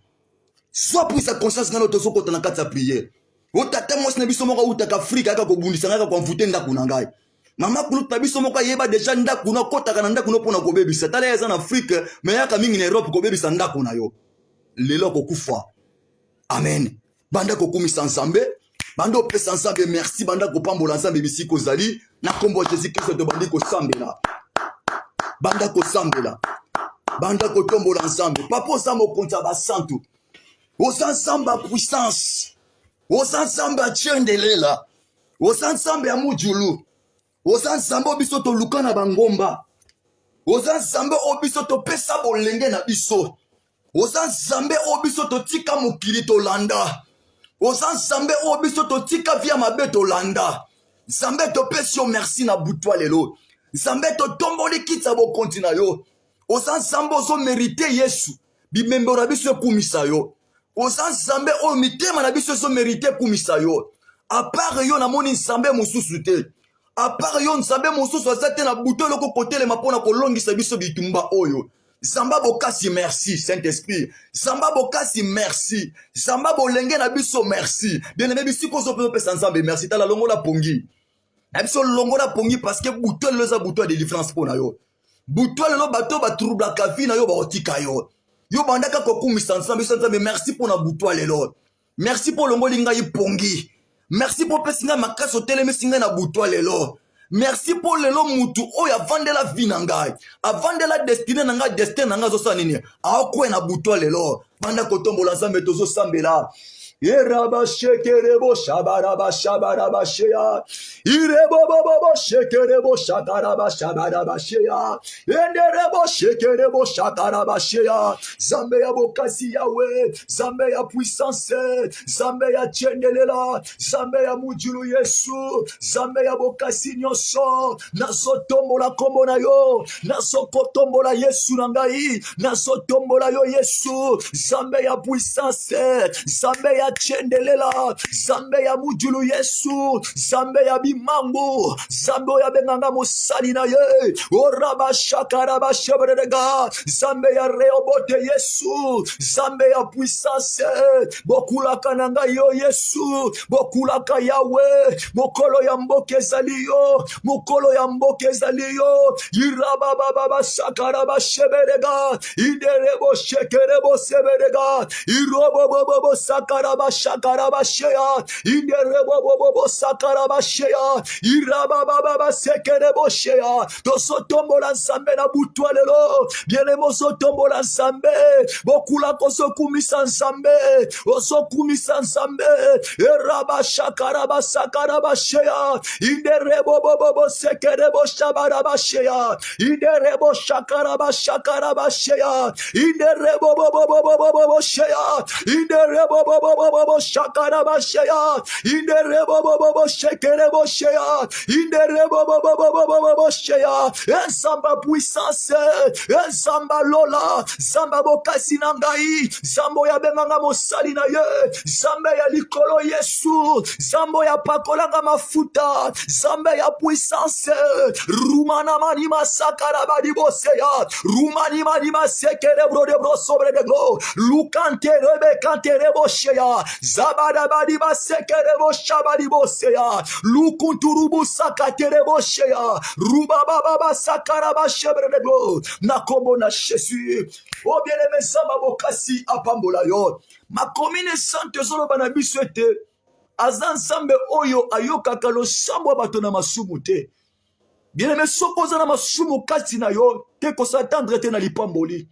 Soit pour sa conscience ngano to soko na kati ya prière. O tata mwasi na biso moko utaka Afrika aka ko bundisa ngaka ko mvute ndaku na ngai. Mama kulu na biso moko yeba déjà ndaku na kota kana ndaku no pona ko bebisa. Tala ya na Afrique mais yaka mingi na Europe ko bebisa ndaku na yo. Lelo ko kufa. Amen. Banda ko kumisa ensemble. Banda opesa ensemble merci banda ko pambola ensemble bisiko zali na kombo Jésus Christ to bandi ko sambela. Banda ko sambela. Banda ko tombola ensemble. Papa osamba konta ba santu. Osamba puissance. Osamba tchendelela. Osamba ya mujulu. Osamba biso to lukana bangomba. oza nzambe oyo biso topesa bolenge na biso, oza nzambe oyo biso totika mokili tolanda, oza nzambe oyo biso totika via mabe tolanda. Nzambe topesi yo merci na butwa lelo, nzambe totomboli kiti ya bokonzi na yo, oza nzambe ozo merite Yesu bimembe na biso ekumisa yo, oza nzambe oyo mitema na biso ezo merite ekumisa yo. Apart yo namoni nzambe mosusu te, apart yo nzambe mosusu aza te na buto eloko kotelema mpona kolongisa biso bitumba oyo. Zamba bokasi merci Saint-Esprit, zamba bokasi merci, zamba bolenge na biso merci. Bien-aimé bisiko zo pesa nzambe merci tala longola pongi. Na biso longola pongi parce que buto lelo za buto de différence pona yo. Buto lelo bato ba trouble ka vie na yo ba otika yo. Yo bandaka kokumisa nzambe merci pour na buto lelo. Merci pour longoli ngai pongi. Merci pour pesinga makaso teleme singa na buto lelo. Merci pour lelo mutu oyo avandela vie na ngai, avandela destinée na ngai, destin na ngai zosa nini aokwe na buto lelo banda kotombola nzambe tozo sambela. Iraba shekerebo shabaraba shabaraba sheya, irebo bobo shekerebo shakaraba shabaraba sheya, enderebo shekerebo shakaraba sheya. Zambe ya bokasi yawe, zambe ya puissance, zambe ya chendelela, zambe ya mujulu Yesu, zambe ya bokasi nyonso. Naso tombola kombo na yo, naso kotombola Yesu na ngai, naso tombola yo Yesu, zambe ya puissance, zambe ya chendelela, zambe ya mujulu Yesu, zambe ya bimangu, zambe ya benganga mosali na ye, oraba shakaraba shebrega, zambe ya reobote Yesu, zambe ya puissance, bokulaka na ngai yo Yesu, bokulaka yawe, mokolo ya mboke ezali yo, mokolo ya mboke ezali yo, iraba baba shakaraba shebrega, iderebo shekerebo seberega, irobo bobo sakaraba shakarabashea, inderebo sakarabashea, irababa sekereboshea. Tosotombola nzambe na butwa lelo, bienemo sotombola nzambe, bokula kosokumisa nzambe, osokumisa nzambe, eraba shakaraba sakarabashea, inderebo sekerebosha barabashea, inderebo shakaraba shakarabashea, inderebo shea, inderebo shakarabashea, inderebo shekerebo shea, inderebo shea. Ensamba puissance, ensamba lola, zamba bokasi na ngai, zambo ya benganga mosali na ye, zambe ya likolo Yesu, zambo ya pakolanga mafuta, zambe ya puissance, rumana manima sakarabadi bosea, rumani manima sekerebro de bro sobre de go, lukante rebe kante rebo shea, zabadabadi basekerebo shabadi bosea, lukunturubu sakaterebo shea, rubababa sakaraba shebre de go, nakombo na Jésus. Oh bien-aimé samba bokasi apambola yo, ma commune sante zolo bana biso ete azan sambe oyo ayokaka losambo bato na masumu te. Bien-aimé sokoza na masumu kati na yo te ko s'attendre te na lipamboli,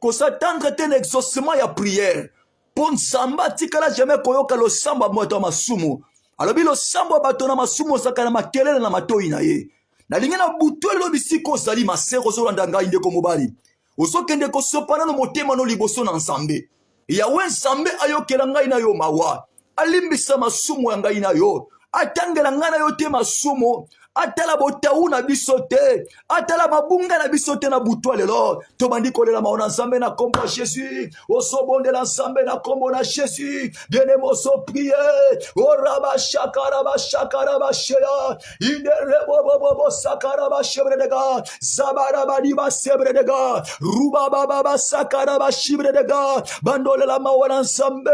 ko s'attendre te na exaucement ya prière. Pon samba tikala jamais koyoka losambo moto masumu. Alobi losambo bato na masumu sakana makelele na matoi na ye. Na linga na butu elo bisiko sali masero so ndanga inde ko mobali. Osokende ko sopana no motema no liboso na nsambe. Yawe nsambe ayokela ngai na yo mawa. Alimbisa masumu ya ngai na yo. Atangela ngai na yo te masumu. Atala botaou na bisote, atala mabunga na bisote na butwa lelo. Tobandi kolela maona nsambe na kombo na Jésus. Osobonde la nsambe na kombo na Jésus. Bien-aimé oso prier. Oraba shakaraba shakaraba shea. Inderebo sakaraba shebredega. Zabaraba diba sebredega. Rubababa sakaraba shibredega. Bandolela maona nsambe.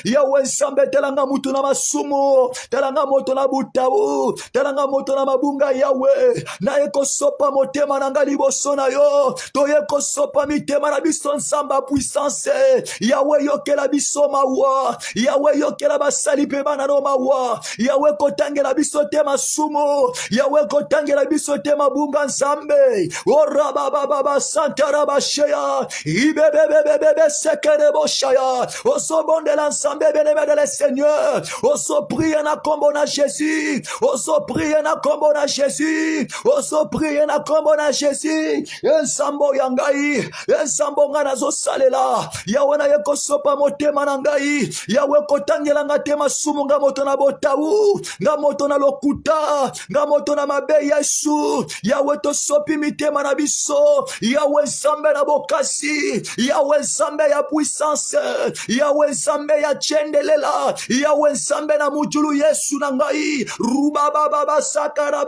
Yawe nsambe telanga mutu na masumu. Telanga moto na butaou. Telanga moto na mabu. Yawe na eko sopa motema na ngali boso na yo, to eko sopa mitema na biso nsamba puissance. Yawe yokela biso mawa, Yawe yokela basali pe bana no mawa, Yawe kotangela biso te masumo, Yawe kotangela biso te mabunga nzambe. Ora baba baba santara bashaya, ibebebebebe sekere boshaya. Oso bondela nzambe benebe de le Seigneur, oso prier na kombo na Jésus, oso prier na kombo na na Jésus. Oso prier na kombo na Jésus. Ensambo ya ngai. Ensambo nga nazo salela. Yawe na yeko sopa motema na ngai. Yawe kotangela nga tema sumu nga moto na botawu. Nga moto na lokuta. Nga moto na mabe Yesu. Yawe to sopi mitema na biso. Yawe nzambe na bokasi. Yawe nzambe ya puissance. Yawe nzambe ya chendelela. Yawe nzambe na mujulu Yesu na ngai. Ruba baba sakara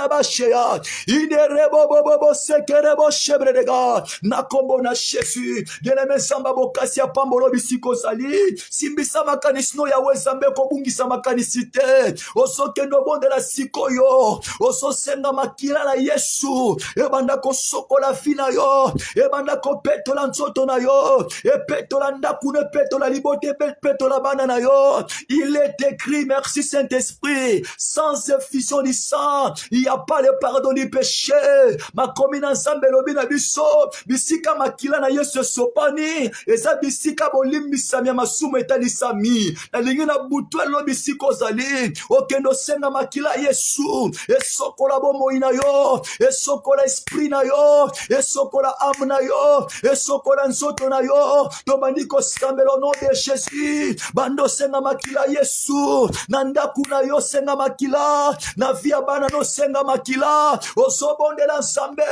bashea. Ide rebo bobo sekere bo shebredega. Na kombo na Jésus. Bien-aimé samba bokasi ya pambolo bisiko zali. Simbisa makanisino Yawe nzambe kobungisa makanisite. Oso kendo bonde la sikoyo. Oso senga makila na Yesu. Ebanda ko sokola fina yo. Ebanda ko petola nzoto na yo. Epetola ndakune petola libote petola bana na yo. Il est écrit, merci Saint-Esprit, sans effusion du sang, il n'y a pas le pardon du péché. Ma commune ensemble lobina biso, bisika makila na Yesu sopani, eza bisika bolim bisami masumu etali sami. Na lingi na butu elo bisiko zali, okendo senga makila Yesu, esokola bomoi na yo, esokola esprit na yo, esokola âme na yo, esokola nzoto na yo, tobandiko skambelo nom de Jésus, bando senga makila Yesu, nandaku na yo senga makila, na via bana no senga makila, oso bonde la nsambe,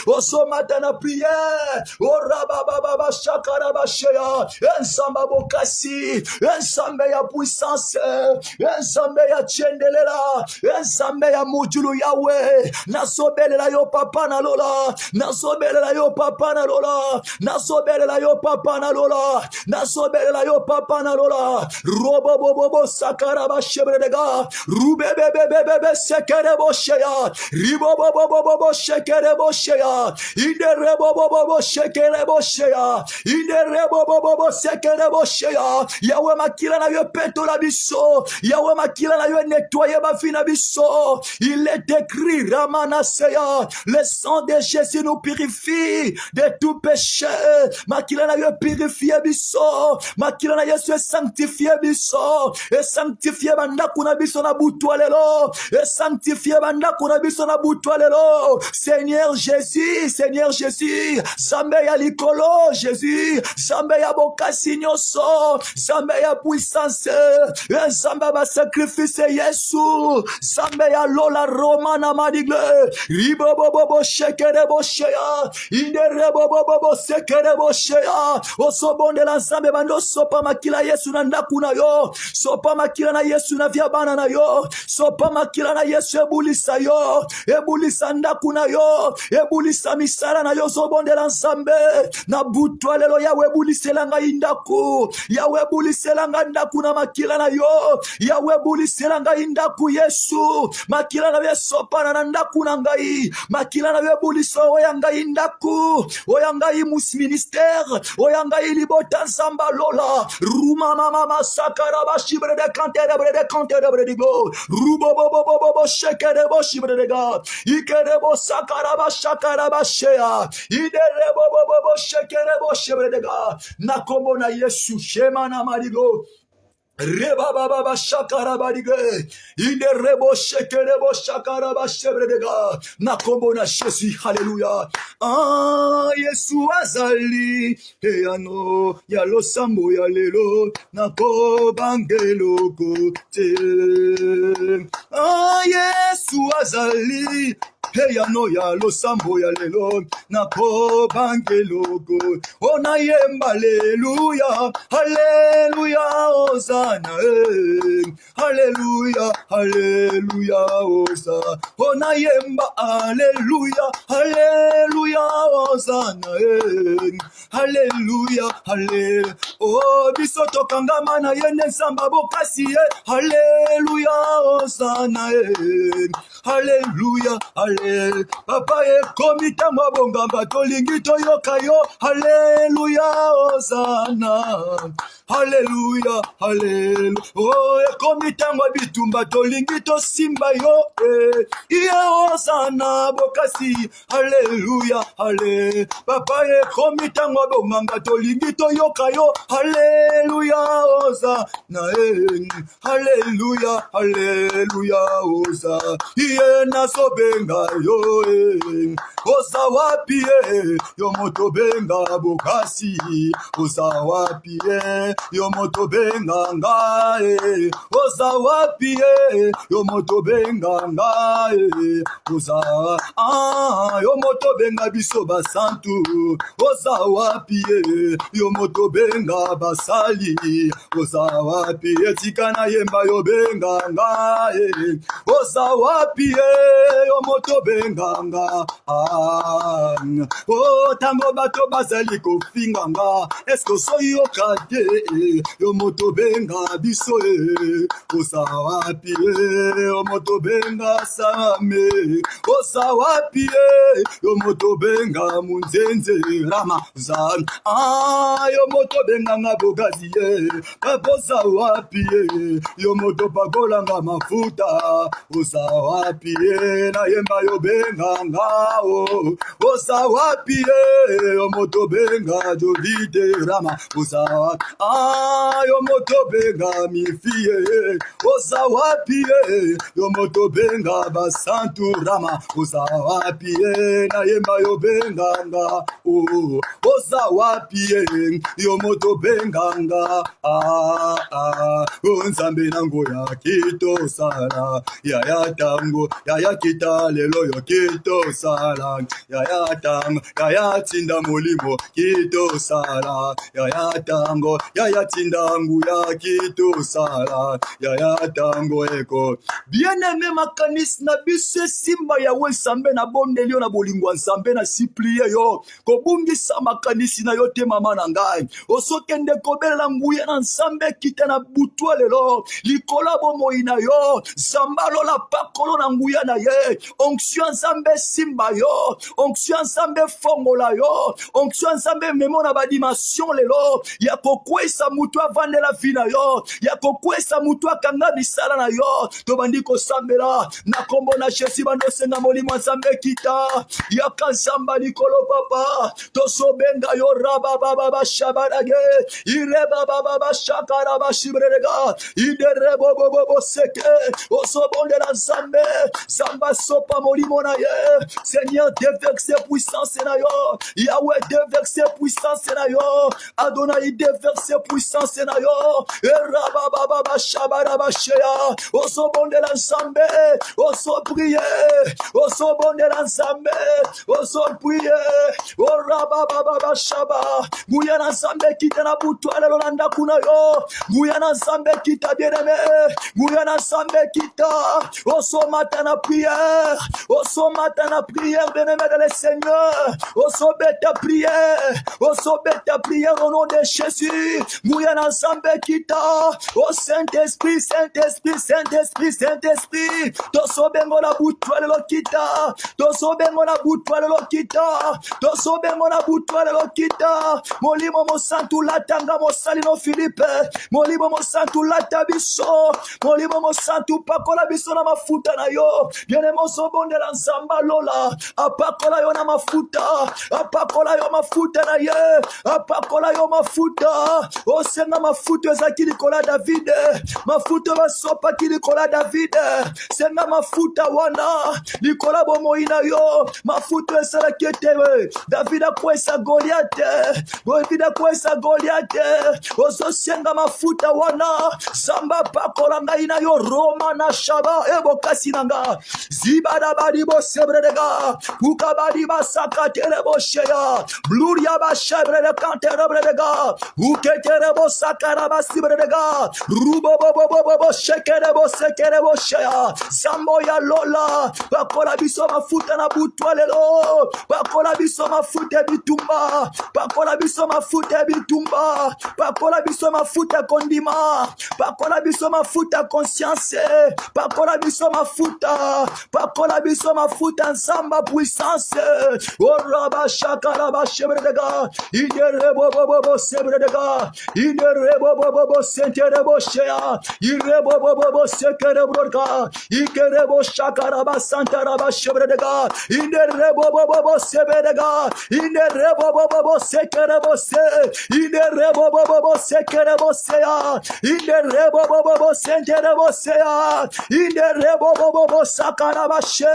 oso matana prière, ora baba shakara bashea, ensamba bokasi, ensambe ya puissance, ensambe ya chendelela, ensambe ya mujulu Yawe, nasobelela yo papa na lola, nasobelela yo papa na lola, nasobelela yo papa na lola, nasobelela yo papa na lola, robo bobo sakara bashebredega, rube bebe sekere boshea, ribo bobo shekere boshea, inde rebo bobo shekere boshea, inde rebo bobo sekere boshea. Yawe makila na yo peto la biso, Yawe makila na yo nettoyer ma vie na biso. Il est écrit Ramana Seya, le sang de Jésus nous purifie de tout péché. Makila na yo purifier biso, makila na Yesu sanctifier biso, et sanctifier bandaku na biso na butwa lelo, et sanctifier bandaku na biso na butwa lelo. Seigneur Jésus, Seigneur Jésus, Zambe ya likolo Jésus, Zambe ya bokasi nyoso, Zambe ya puissance, Zambe ba sacrifice Yesu, Zambe ya lola romana madigle, ribo bobo shekere boshea, indere bobo sekere boshea, osobonde la Zambe bando sopa makila Yesu na ndaku na yo, sopa makila na Yesu na via bana na yo, sopa makila na Yesu ebulisa yo, ebulisa ndaku na yo, ebulisa misala na yo, sobonde la Nzambe na butwa lelo Yawe ebulisela ngai ndaku, Yawe ebulisela ngai ndaku na makila na yo, Yawe ebulisela ngai ndaku Yesu, makila na yo sopa na ndaku na ngai, makila na yo ebuliso oya ngai ndaku, oya ngai ministère, oya ngai libota Nzamba lola, ruma mama sakara bashibre de kantere de go, rubo bobo shekere bo shibre de ga, ikere bo sakara bashakara bashea, idere bobo shekere bo shibre de ga, nakombo na Yesu shema na marigo. Reba baba shakara badige, inde rebo shekere bo shakara ba shebredega, na kombo na Jésus, hallelujah. Ah, Yesu azali, ano ya lo sambo ya lelo, na ko bangelo kote. Ah, Yesu azali, ano ya lo sambo ya lelo, na ko bangelo kote. Ona yemba, hallelujah, hallelujah, Hosanna. Hallelujah, hallelujah, Hosanna. Ona yemba, hallelujah, hallelujah, Hosanna. Hallelujah, hallelujah. Oh, bisoto kangamana yene samba bokasi. Hallelujah, Hosanna. Hallelujah, hallelujah. Papa e komita mabonga batolingi toyoka yo. Hallelujah, Hosanna. Hallelujah, hallelujah. Oh, ekomi tango bitumba tolingi to simba yo. Iya osana bokasi. Hallelujah, hallelujah. Papa ekomi tango bomanga tolingi to yoka yo. Hallelujah, osa. Na hallelujah, hallelujah, osa. Iye nasobenga yo. Osa wapi yo moto benga bokasi. Osa wapi yo moto benga ngae. Osa wapi yo moto benga ngae. Osa yo moto benga biso basantu. Osa wapi yo moto benga basali. Osa wapi etikana yemba yo benga ngae. Osa wapi yo moto benga nga. Oh tango bato bazali kofinga nga. Esko so yo kate yo moto benga biso Osa wapi yo moto benga same. Osa wapi yo moto benga munzenze rama zan. Yo moto benga nga bogazi Osa wapi yo moto pagola nga mafuta. Osa wapi na yemba yo benga nga Osa wapi yo moto benga jodite rama. Osa wapi yo moto benga mifie. Osa wapi yo moto benga basantu rama. Osa wapi na yemba yo benga nga Osa wapi yo moto benga nga Nzambe nango ya kito sala. Ya tango ya kita lelo yo kito sala. Ya tango ya tinda molimo kito sala. Ya tango ya tinda ngu ya kito sala. Ya tango eko. Bien-aimé makanisi na biso simba ya Nzambe na bondeli yo na bolingwa Nzambe na siplie yo. Kobungisa makanisi na yo te mama na ngai. Osokende kobelela nguya na Nzambe kita na butwa lelo. Likola bomoi na yo. Zambalo la pakolo na nguya na ye. Onction Nzambe simba yo. Onction Nzambe fongola yo. Onction Nzambe memo na ba dimension lelo. Ya kokwesa mutu avandela vi na yo. Ya kokwesa mutu akanga bisala na yo. Tobandi kosambela na kombo na Jésus bando senga molimo Nzambe kita. Ya kazamba likolo papa. Tosobenga yo raba baba shabarage. Ire baba shakara bashibrega. Ide bobo seke. Osobonde la Nzambe. Zamba sopa molimo na ye. Seigneur déverse puissance na yo. Yahweh déverse puissance na yo. Adonai déverse puissance na yo. Raba baba shabara shea. Osobonde la Nzambe. Oso prier. Osobonde la Nzambe. Oso prier. O raba baba shaba. Nguya na Nzambe kita na butwale lolanda kuna yo. Nguya na Nzambe kita bien-aimé. Nguya na Nzambe kita. Oso matin na prière. Oso matin na prière bien-aimé dans le Seigneur. Oso beta prière. Oso beta prière au nom de Jésus. Nguya na Nzambe kita. O Saint-Esprit, Saint-Esprit, Saint-Esprit, Saint-Esprit. Toso bengo na butwale lo kita. Toso bengo na butwale lo kita. Toso bengo na butwale lo kita. Molimo mo santu latanga mo salino Philippe. Molimo mo santu lata biso. Molimo mo santu pakola biso na mafuta na yo. Bien mo sobonde la Nzamba lola. Apakola yo na mafuta. Apakola yo mafuta na ye. Apakola yo mafuta. Osenga mafuta ezaki likola David. Mafuta basopa ki likola David. Senga mafuta wana. Likola bomoi na yo. Mafuta esalaki ete David akwesa Goliath. David akwesa Goliath. Ozosenga mafuta wana. Zamba pakola ngai na yo Roma na shaba ebokasi nanga. Zibada badi bo sebredega. Ukabadi basaka terebo sheya. Bluria ba shebrede kantere bredega. Uketere bo sakara basibredega. Rubo bo shekere bo sekere bo sheya. Zambo ya lola. Pakola biso mafuta na butwa lelo. Pakola biso mafuta bitumba. Pakola biso mafuta bitumba. Pakola biso mafuta kondima. Pakola biso mafuta conscience. Pakola biso mafuta. Pakola biso mafuta Nzamba puissance. Oraba shakara ba shebredega. Idere bo sebredega. Inerebo senterebo shea. Irebo sekerebroka. Ikerebo shakaraba santaraba shebredega. Inerebo sebedega. Inerebo sekerebo se. Inerebo sekerebo sea. Inerebo senterebo sea. Inerebo sakaraba she.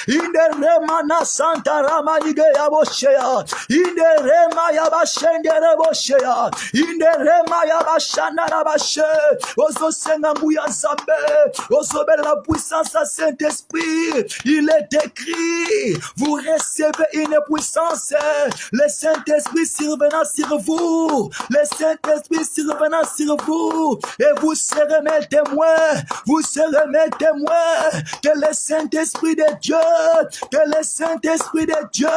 Ineremana santarama ige yaboshea. Inerema yabashenderebo shea. Inerema yabashanaraba she. Ozo senga nguya nzambe. Ozo belle la puissance à Saint-Esprit. Il est écrit, vous recevez une puissance. Le Saint-Esprit survenant sur vous. Le Saint-Esprit survenant sur vous. Et vous serez mes témoins. Vous serez mes témoins. Que le Saint-Esprit de Dieu. Que le Saint-Esprit de Dieu.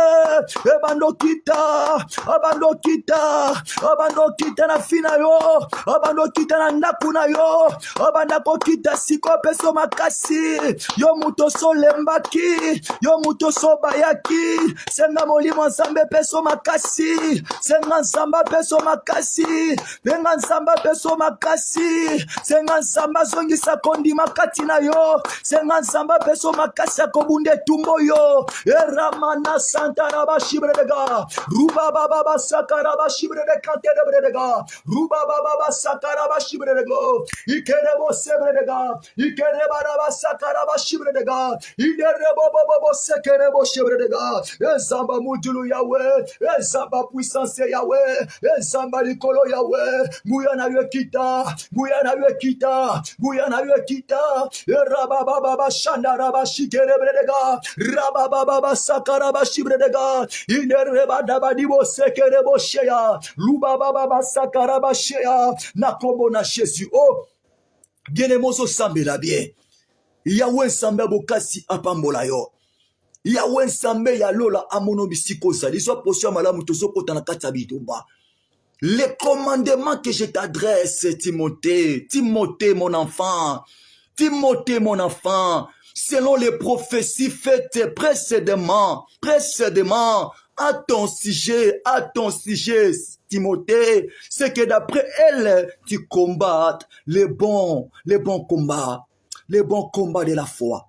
Abandokita. Abandokita. Abandokita na fina yo. Abandokita na nakuna yo. Abandokita siko peso makasi. Yo muto so lembaki. Yo muto so bayaki. Senga molimo nzambe peso makasi. Senga nzamba peso makasi. Senga nzamba peso makasi. Senga nzamba zongisa kondi makati na yo. Senga nzamba peso makasi akobunde tumbo yo. Eramana santa raba shibredega. Ruba baba sakaraba shibredega kantede bredega. Ruba baba sakaraba shibredega. Ikerebo sebredega. Ikereba raba sakaraba shibredega. Iderebo bobo sekerebo shibredega. Ezamba mudulu Yahweh. Ezamba puissance Yahweh. Ezamba likolo Yahweh. Guyana yekita. Guyana yekita. Guyana yekita. Raba baba shanda raba shikerebredega. Raba baba sakaraba shibredega. Inereba daba dibo sekerebo shea. Luba baba sakaraba shea. Nakombo na Jésus. Oh, bien-aimé sambela bien. Yahweh sambe bokasi apambola yo. Yahweh sambe ya lola amono bisikosa. Liswa posyo malamu tozoko tanakata bitumba. Les commandements que je t'adresse, Timothée. Timothée, mon enfant. Timothée, mon enfant. Selon les prophéties faites précédemment, à ton sujet, Timothée, c'est que d'après elle, tu combattes les bons combats de la foi.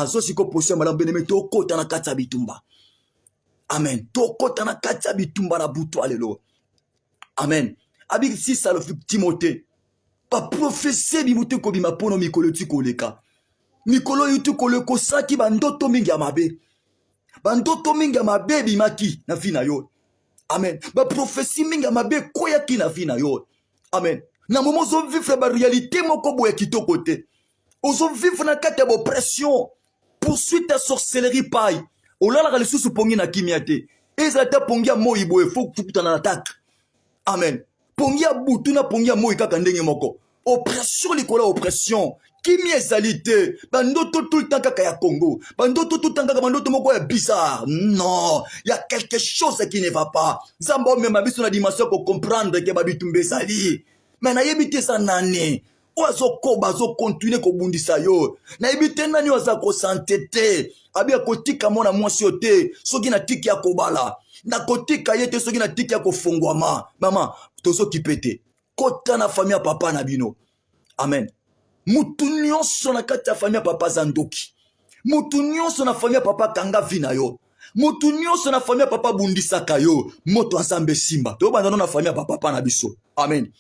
Zosiko posé madame Beneme to kota na kata bitumba. Amen. To kota na kata bitumba na buto alelo. Amen. Abik si ça le Timothée. Pas prophétie bimutu ko bima pono mikolo tu koleka. Mikolo yutu koleko saki bandoto mingi amabe. Bandoto mingi amabe bimaki na fina yo. Amen. Ba prophétie mingi amabe koya ki na fina yo. Amen. Na moment zo vivre ba réalité moko boye kitoko te. Ozo vivre na kata bo pression. Poursuite à sorcellerie paille. Olala ka lisusu pongi na kimiate. Ezata pongi ya moi boye faut kutana na attaque. Amen. Pongi ya butu na pongi ya moi kaka ndenge moko. Oppression likola oppression. Kimi ezalité. Bandoto tout le temps kaka ya Congo. Bandoto tout le temps kaka bandoto moko ya bizarre. Non, il y a quelque chose qui ne va pas. Zambo même abiso na dimension pour comprendre que babitumbe sali. Mais na yebite sa nane. Oazo koba zo continuer ko bundisa yo. Na yebite nani oza ko santete. Abi akotika mona mwasi yote. Soki na tiki ya kobala. Na kotika yete soki na tiki ya kofungwama. Mama, tozo kipete. Kota na famille papa na bino. Amen. Mutu nyonso na kati ya famille papa zandoki. Mutu nyonso na famille papa kanga vina yo. Mutu nyonso na famille papa bundisaka yo. Moto ensemble simba. To bandano na famille papa na biso. Amen.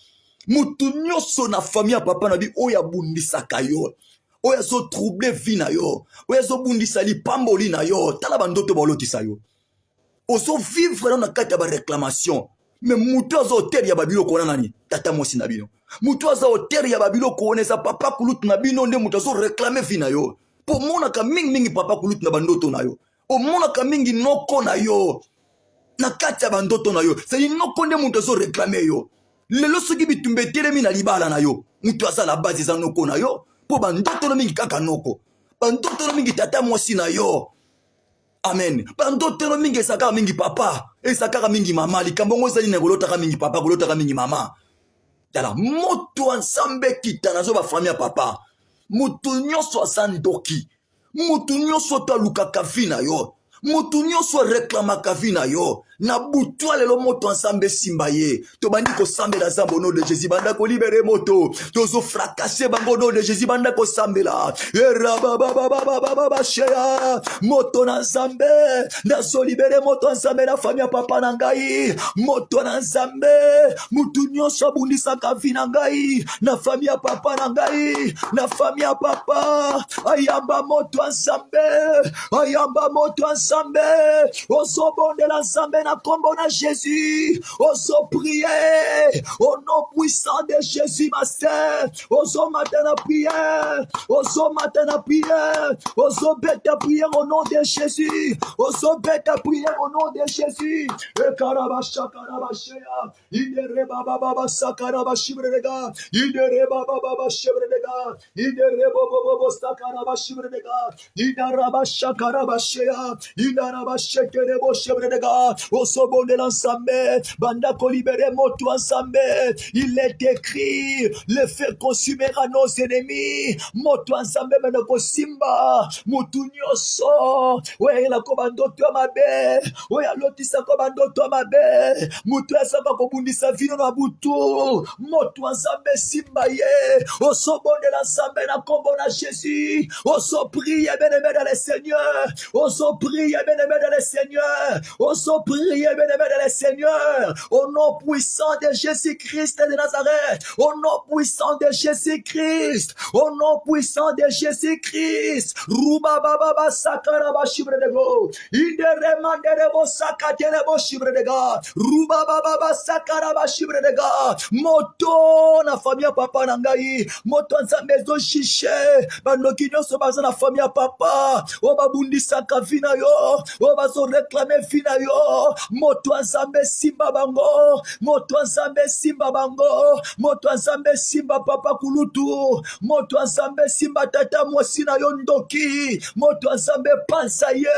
Mutu nyonso na famille papa na bi oya bundisaka yo. Oya zo trouble vina yo. Oya zo bundisa li pamboli na yo. Tala bandoto bolotisa yo. Ozo vivre na kati ya ba réclamation. Mais mutu azo hotel ya babilo kona nani? Tata mosi na bino. Mutu azo hotel ya babilo kona sa papa kulutu na bino nde mutu azo réclamer vina yo. Po mona ka mingi papa kulutu na bandoto na yo. O mona ka mingi noko na yo. Na kati ya bandoto na yo. C'est noko nde mutu azo réclamer yo. Lelo soki bitumbe telemi na libala na yo. Mutu aza la base za noko na yo. Po bandoto na mingi kaka noko. Bandoto na mingi tata mosi na yo. Amen. Bandoto no mingi esaka mingi papa, esaka mingi mama, likambongo zali na golota mingi papa, golota mingi mama. Dala moto ensemble kitana zo ba famille papa. Moto nyonso asandoki. Moto nyonso ta luka kavina yo. Moto nyonso reklama kavina yo. na butwa lelo moto ensemble simbaye to bandi ko sambe la zambo no de Jésus banda ko libérer moto tozo fracasser bango no de Jésus banda ko sambe la era baba shea moto na zambe na so libérer moto ensemble na famille papa na ngai moto na zambe mutu nyonso bundisa ka vi na ngai na famille papa na ngai na famille papa ayamba moto ensemble ayamba moto ensemble oso bonde la zambe na combo na Jésus oso prier au nom puissant de Jésus ma sœur oso matin na prière oso matin na prière oso bête à prière au nom de Jésus oso bête à prière au nom de Jésus e karabasha karabashaya idere baba sakarabashibrega idere baba shebrega idere bobo sakarabashibrega idarabasha karabashaya idarabashekere boshbrega oso bonde l'ensemble banda ko libérer moto ensemble il est écrit le feu consumera nos ennemis moto ensemble mena ko simba mutu nyonso oya la ko bandoto mabe oya lotisa ko bandoto mabe mutu asaba ko bundisa vino na butu moto ensemble simba ye oso bonde l'ensemble na kombo na Jésus oso prier bien-aimé dans le Seigneur oso prier bien-aimé dans le Seigneur oso prier bien-aimé dans le Seigneur au nom puissant de Jésus-Christ de Nazareth au nom puissant de Jésus-Christ au nom puissant de Jésus-Christ ruba baba sakara ba shibre de go indere mandere bo sakatele bo shibre de ga ruba baba sakara ba shibre de ga moto na famille papa na ngai moto nzambe zo shishe bandoki nyonso baza na famille papa o babundisa ka vina yo o bazo réclamer vina yo moto nzambe simba bango moto nzambe simba bango moto nzambe simba papa kulutu moto nzambe simba tata mwasi na yo ndoki moto nzambe pansa ye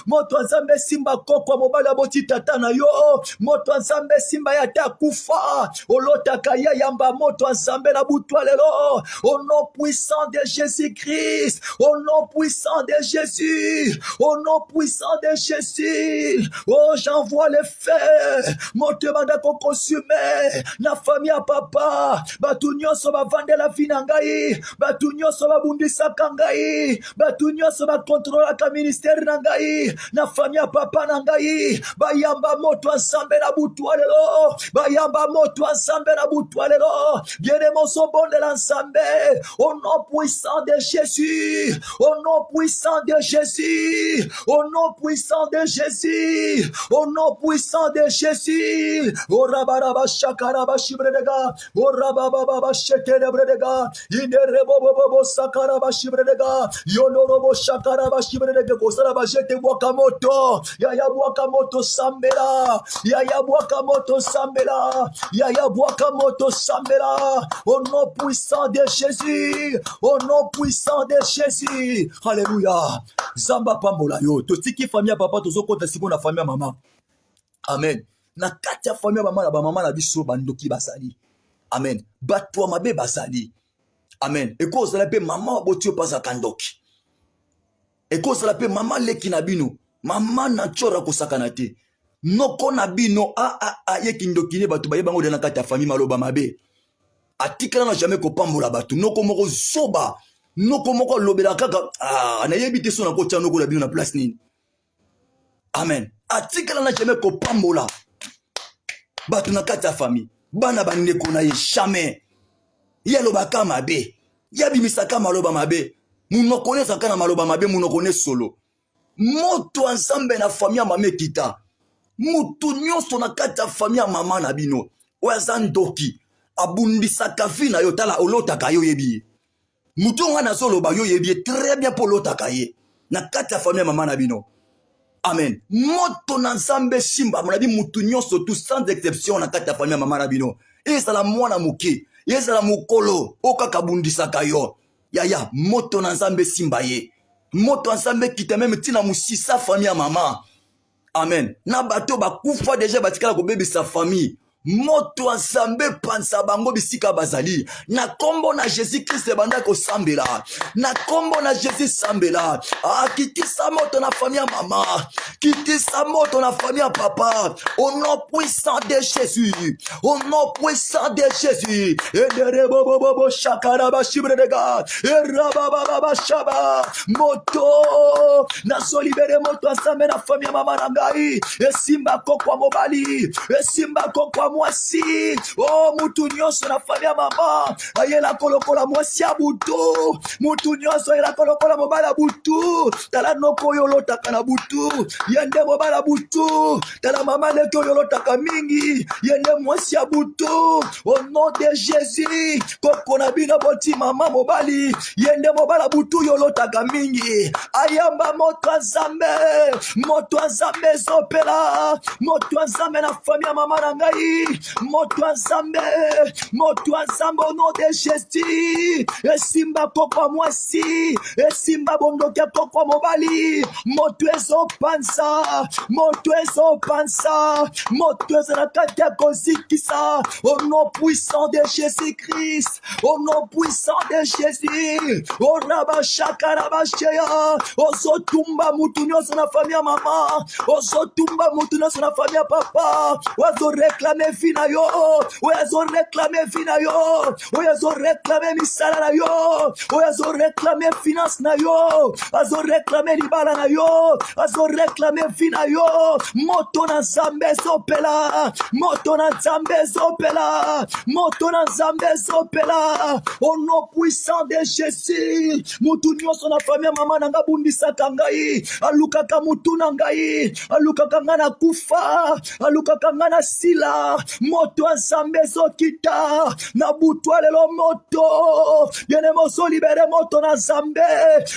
moto nzambe simba koko mobala boti tata na yo moto nzambe simba ya ta kufa olotaka ya yamba moto nzambe na butwa lelo au nom puissant de Jésus-Christ au nom puissant de Jésus au nom puissant de Jésus oh j'envoie le feu moto banda ko consumer na famille ya papa batu nyonso bavande la vie na ngai batu nyonso babundisaka ngai batu nyonso bakontrolaka ministère na ngai na famille ya papa na ngai bayamba moto ensemble na butwa lelo bayamba moto ensemble na butwa lelo bien-aimé so bonde l'ensemble au nom puissant de Jésus au nom puissant de Jésus au nom puissant de Jésus au nom puissant de Jésus o rabaraba shakaraba shibredega o rababa shekerebredega inerebo bobo sakaraba shibredega yonorobo shakaraba shibredega kosaraba jete wakamoto ya wakamoto sambela ya wakamoto sambela ya wakamoto sambela au nom puissant de Jésus au nom puissant de Jésus alléluia zamba pambola yo totiki famille papa tozokota siko na famille mama amen na kati ya famille mama na ba mama na biso bandoki basali amen batwa mabe basali amen ekozala pe mama botio pasa kandoki ekozala pe mama leki na bino mama na chora kosakana te noko na bino yeki ndoki ne batu baye bango na kati ya famille maloba mabe atikala na jamais kopambola batu noko moko zoba noko moko lobela kaka na yebi te so na ko tia noko na bino na place nini amen atikala na jamais kopambola batu na kati ya famille bana bandeko na ye jamais yalobaka mabe yabimisaka maloba mabe munoko ne sakana maloba mabe munoko ne solo moto ensemble na famille ya mama kita mutu nyonso na kati ya famille ya mama na bino oyo aza ndoki abundisaka vi na yo tala olotaka yo yebi mutu nga na soloba yo yebi très bien po olotaka ye na kati ya famille ya mama na bino amen moto na nzambe simba monabi mutu nyonso tout sans exception na kati ya famille ya mama na bino ezala mwana moke ezala mokolo okaka bundisaka yo yaya moto na nzambe simba ye moto nzambe kita meme tina musisa famille ya mama amen na bato bakufa deja batikala kobebisa famille moto azambe panza bango bisika bazali na kombo na Jésus Christ banda ko sambela na kombo na Jésus sambela kitisa moto na famille ya mama kitisa moto na famille ya papa au nom puissant de Jésus au nom puissant de Jésus edere bobo bobo shakara bashibre de ga erababa shaba moto na solibere moto azambe na famille ya mama na ngai esimba kokwa mobali esimba kokwa mwasi oh mutu nyonso na famille ya mama ayela kolokola mwasi ya butu mutu nyonso ayela kolokola mobala butu tala noko oyo olotaka na butu yende mobala butu tala mama leki oyo olotaka mingi yende mwasi ya butu au nom de Jésus koko na bino boti mama mobali yende mobala butu oyo olotaka mingi ayamba moto azambe ezopela moto azambe na famille ya mama na ngai moto azambe au nom de Jésus esimba kokwa mwasi esimba bondoki ya kokwa mobali moto ezopanza moto ezala kati ya kozikisa au nom puissant de Jésus Christ au nom puissant de Jésus orabashakarabasheya ozotumba mutu nyonso na famille ya mama ozotumba mutu nyonso na famille ya papa ozoreklame vi na yo ozoreklame vi na yo ozoreklame misala na yo ozoreklame finance na yo ozoreklame libala na yo ozoreklame vi na yo moto na nzambe ezopela moto na nzambe ezopela moto na nzambe ezopela au nom puissant de Jésus mutu nyonso na famille ya mama na nga bundisaka ngai alukaka mutu na ngai alukaka nga na kufa alukaka nga na sila moto ya nzambe ezokita na butwa lelo moto yene moso libere moto na nzambe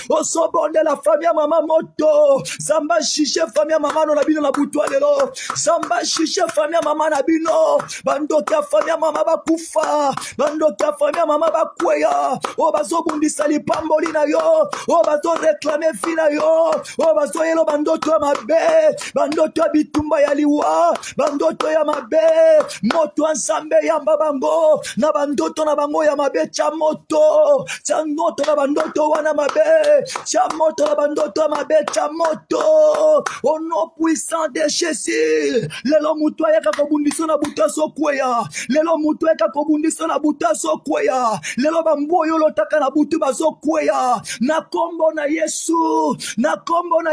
osobondela famille ya mama moto zamba shishe famille ya mama na bino na butwa lelo zamba shishe famille ya mama na bino bandoki ya famille ya mama bakufa bandoki ya famille ya mama bakweya o bazobundisa lipamboli na yo o bazoreklame fi na yo o bazoyelo bandoto ya mabe bandoto ya bitumba ya liwa bandoto ya mabe moto ya nzambe yamba bango na bandoto na bango ya mabe tia moto na bandoto wana mabe tia moto na bandoto ya mabe tia moto au nom puissant de Jésus lelo mutu ayaka kobundisa na buta sokweya lelo mutu ayaka kobundisa na buta sokweya lelo bambu oyo olotaka na butu bazokweya na kombo na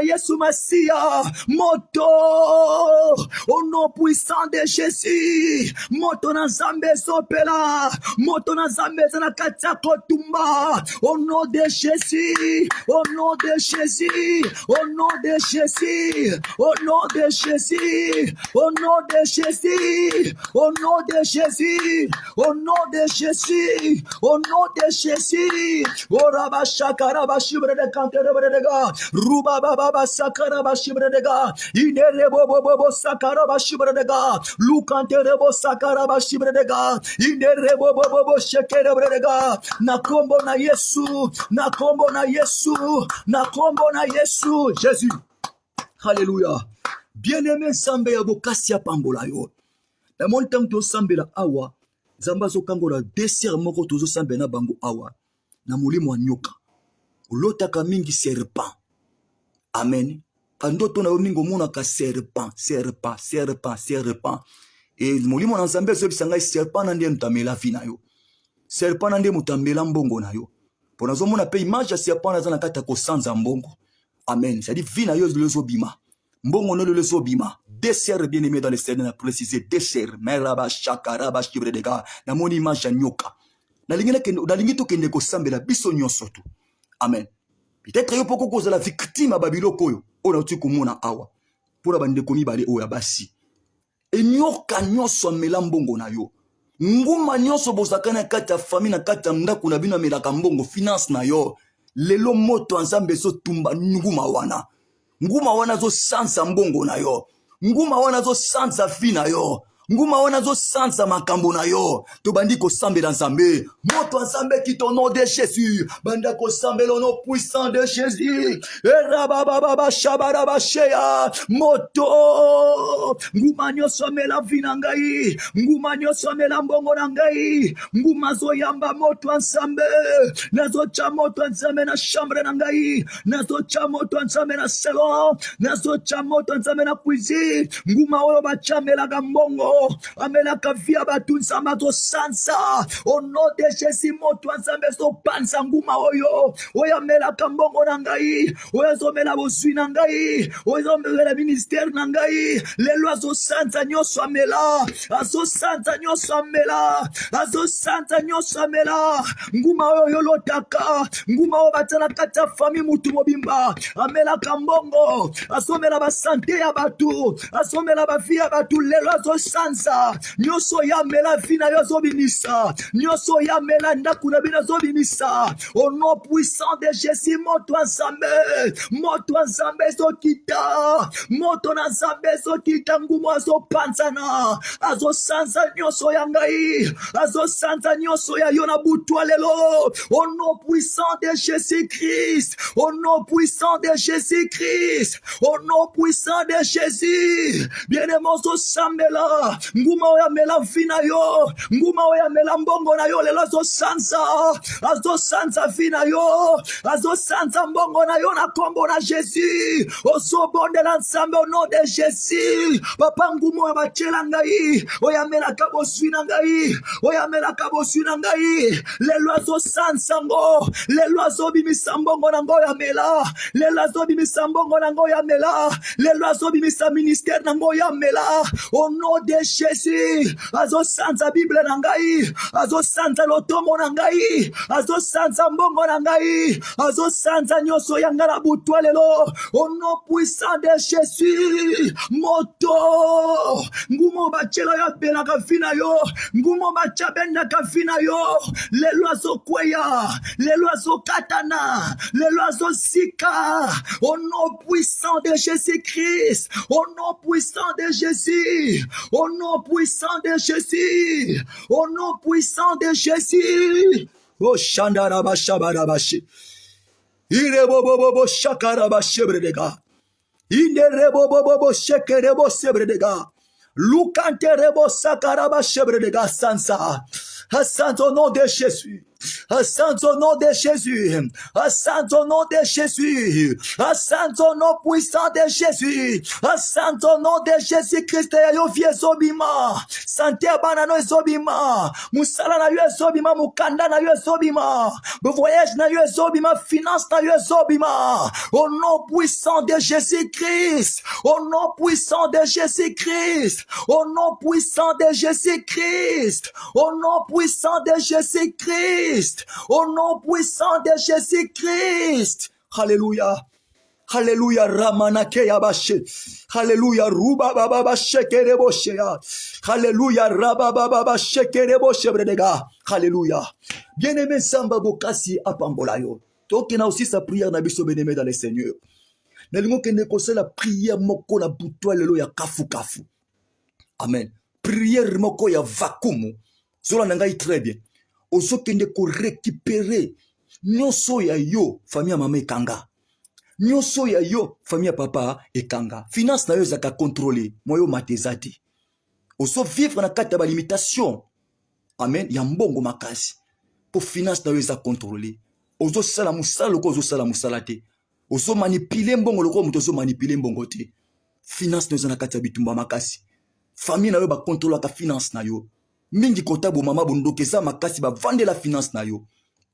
Yesu Masia moto au nom puissant de Jésus moto na nzambe ezopela moto na nzambe eza na kati ya kotumba au nom de Jésus au nom de Jésus au nom de Jésus au nom de Jésus au nom de Jésus au nom de Jésus au nom de Jésus au nom de Jésus oraba shakara bashibre de kantere de ga ruba baba sakara bashibre de ga inere bobo sakara bashibre de ga lukantere bo sakara bashibre de ga inere bobo shekere de ga na kombo na Yesu na kombo na Yesu na kombo na Yesu Jésus. Alléluia. Bien-aimé sambe ya bokasi ya pambola yo. Na mon temps to sambe la awa zamba zo kangola dessert moko tozo sambe na bango awa na molimo wa nyoka. Olotaka mingi serpent. Amen. Kandoto na yo mingi omona ka serpent. Et molimo na nzambe zo bisanga serpent na ndiye mutamela vi na yo. Serpent na ndiye mutamela mbongo na yo. Pona zo mona pe image ya serpent na za na kata ko sanza mbongo. Amen. C'est-à-dire vi na yo lezo bima. Mbongo no lezo bima. Dessert bien aimé dans le Seigneur a précisé dessert. Meraba shakaraba shibre de ga na mon image ya nyoka. Na lingi to kende ko sambela biso nyonso tu. Amen. Peut-être yo poko koza la victime babiloko yo. Ona uti komona awa. Pona bande komi bale oya basi. E nyoka nyonso amela mbongo na yo. Nguma nyonso bozaka na kati ya famille na kati ya ndako na bino amelaka mbongo finance na yo. Lelo moto nzambe so tumba nguma wana zo sansa mbongo na yo. Nguma wana zo sansa fi na yo. nguma wana zo sansa makambo na yo to bandi ko sambela nzambe moto nzambe ki ton nom de Jésus banda ko sambela nom puissant de Jésus erababa shabara basheya moto nguma nyonso amela vina ngai nguma nyonso amela mbongo na ngai nguma zo yamba moto nzambe nazo cha moto nzambe na chambre na ngai nazo cha moto nzambe na salon nazo cha moto nzambe na cuisine nguma oyo bachamelaka mbongo amelaka via batu nzambe azosanza au nom de Jésus moto nzambe ezopanza nguma oyo oyo amelaka mbongo na ngai oyo azomela bozwi na ngai oyo azomela ministère na ngai lelo azosanza nyonso amela azosanza nyonso amela azosanza nyonso amela nguma oyo yolotaka nguma oyo batala kati ya famille mutu mobimba amelaka mbongo azomela basante ya batu azomela bavi ya batu lelo azosanza nyonso yamela vi na yo azobimisa nyonso yamela ndako na bino azobimisa au nom puissant de Jésus moto ya nzambe ezokita moto na nzambe ezokita nguma azopanzana azosanza nyonso ya ngai azosanza nyonso ya yo na butwa lelo au nom puissant de Jésus-Christ au nom puissant de Jésus-Christ au nom puissant de Jésus bien-aimé ozosambela nguma oyo amela vi na yo nguma oyo amela mbongo na yo lelo azosanza vi na yo azosanza mbongo na yo na kombo na Jésus ozobondela nzambe au nom de Jésus papa nguma oyo batiela ngai oyo amelaka boswi na ngai oyo amelaka boswi na ngai lelo azosanza ngo lelo azobimisa mbongo na ngo oyo amela lelo azobimisa mbongo na ngo oyo amela lelo azobimisa ministère na ngo oyo amela au nom de Jésus azosanza bible na ngai azosanza lotomo na ngai azosanza mbongo na ngai azosanza nyonso ya ngai na butwa lelo au nom puissant de Jésus moto ngumo bachelo ya belaka fina yo ngumo bachabendaka fina yo lelo azokweya lelo azokatana lelo azosika au nom puissant de Jésus-Christ au nom puissant de Jésus au nom puissant de Jésus au nom puissant de Jésus oh shandarabashabarabashi irebobobo shakarabashebredega inderebobobo shekerebo sebredega lukanterebo sakarabashebredega sansa au nom de Jésus. Au nom de Jésus. Au nom de Jésus. Au nom puissant de Jésus. Au nom de Jésus-Christ. Yo vie zobima. Santé banano zobima. Musala na yo zobima. Mukanda na yo zobima. Voyage na yo zobima. Finance na yo zobima. Au nom puissant de Jésus-Christ. Au nom puissant de Jésus-Christ. Au nom puissant de Jésus-Christ. Au nom puissant de Jésus-Christ. Au nom puissant de Jésus-Christ. Alléluia. Alléluia. Ramanake yabashe. Alléluia. Ruba baba bashe kereboshe ya. Alléluia. Rababa baba shekereboshe bredega. Alléluia. Bien-aimé Samba Bokasi apambola yo. Toki na aussi sa prière na biso bien-aimé dans le Seigneur. Nalingo kende kose la prière moko na butwa lelo ya kafu kafu. Amen. Prière moko ya vakumu. Zola nangai très bien. Ozo kende ko récupérer nyonso ya yo famille ya mama ekanga. Nyonso ya yo famille ya papa ekanga. Finance na yo zaka contrôler moyo matezati. Ozo vivre na kati ya ba limitation. Amen. Ya mbongo makasi. Pour finance na yo za contrôler. Ozo sala musala loko ozo sala musala te. Ozo manipuler mbongo loko muto ozo manipuler mbongo te. Finance na yo na kati ya bitumba makasi. Famille na yo ba contrôler ka finance na yo. Mingi kota bo mama bondokeza makasi ba vande la finance na yo.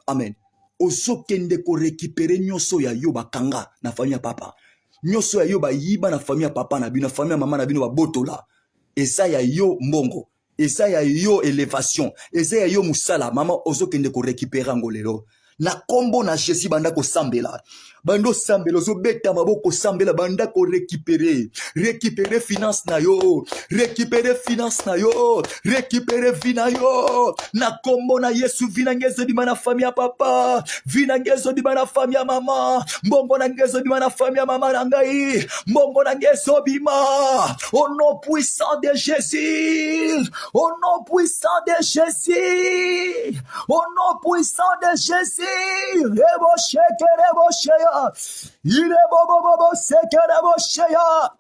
Amen. Oso kende ko récupérer nyonso ya yo bakanga na famille ya papa. Nyonso ya yo ba yiba na famille ya papa na bino, na famille ya mama na bino ba botola. Eza ya yo mbongo. Eza ya yo élévation. Eza ya yo musala. Mama oso kende ko récupérer ngolelo. Na kombo na Jésus banda ko sambela. bando sambela ozobeta maboko sambela banda ko récupérer finance na yo, récupérer finance na yo, récupérer vie na yo na kombo na Yesu. Vina ngezo di mana famille ya papa, vina ngezo di mana famille ya mama, mbongo na ngezo di mana famille ya mama na ngai, mbongo na ngezo bima au nom puissant de Jésus, au nom puissant de Jésus, au nom puissant de Jésus. Rebo sheke rebo sheya, ire bobo bobo seke rebo sheya,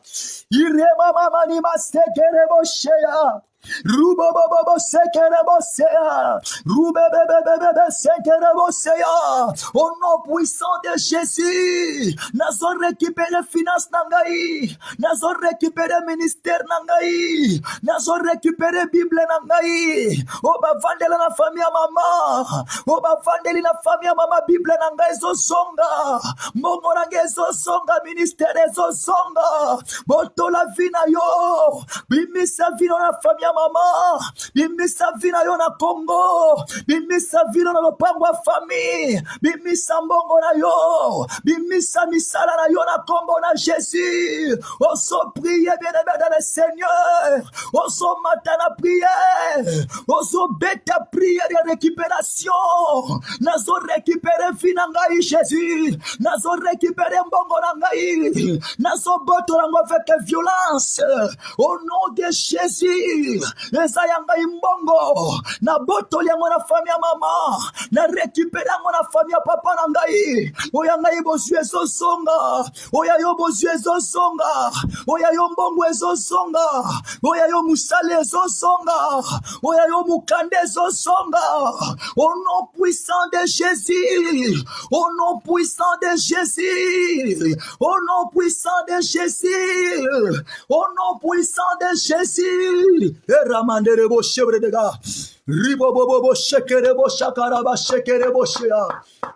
ire mama mani maseke rebo sheya. Rubobobo sekereboseya, rubebebebebe sekereboseya. Au nom puissant de Jésus, nazo récupérer finance nangai, nazo récupérer ministère nangai, nazo récupérer Bible nangai. Oba vandela na famille ya mama, oba vandeli na famille ya mama, Bible nangai zo songa, mbongo nangai zo songa, ministère zo songa. Boto la vie na yo, bimisa vie na famille ya mama, bimisa vie na yo na Congo, bimisa vie na lopango ya famille, bimisa mbongo na yo, bimisa misala na yo na kombo na Jésus. Oso prier bien-aimé dans le Seigneur, oso matana prière, oso beta prière de récupération. Nazo récupérer vie na ngai Jésus, nazo récupérer mbongo na ngai, nazo boto na ngo avec violence au nom de Jésus. Eza yanga imbongo na boto yango na famille ya mama, na récupérer yango na famille ya papa na ngai. Oya ngai bosu ezo songa, oya yo bosu ezo songa, oya yo mbongo ezo songa, oya yo musale ezo songa, oya yo mukande ezo songa. Au nom puissant de Jésus, au nom puissant de Jésus, au nom puissant de Jésus, au nom puissant de Jésus. Ramandere bo shebre de ga. Ribo bobo shekere bo shakara ba shekere bo shea.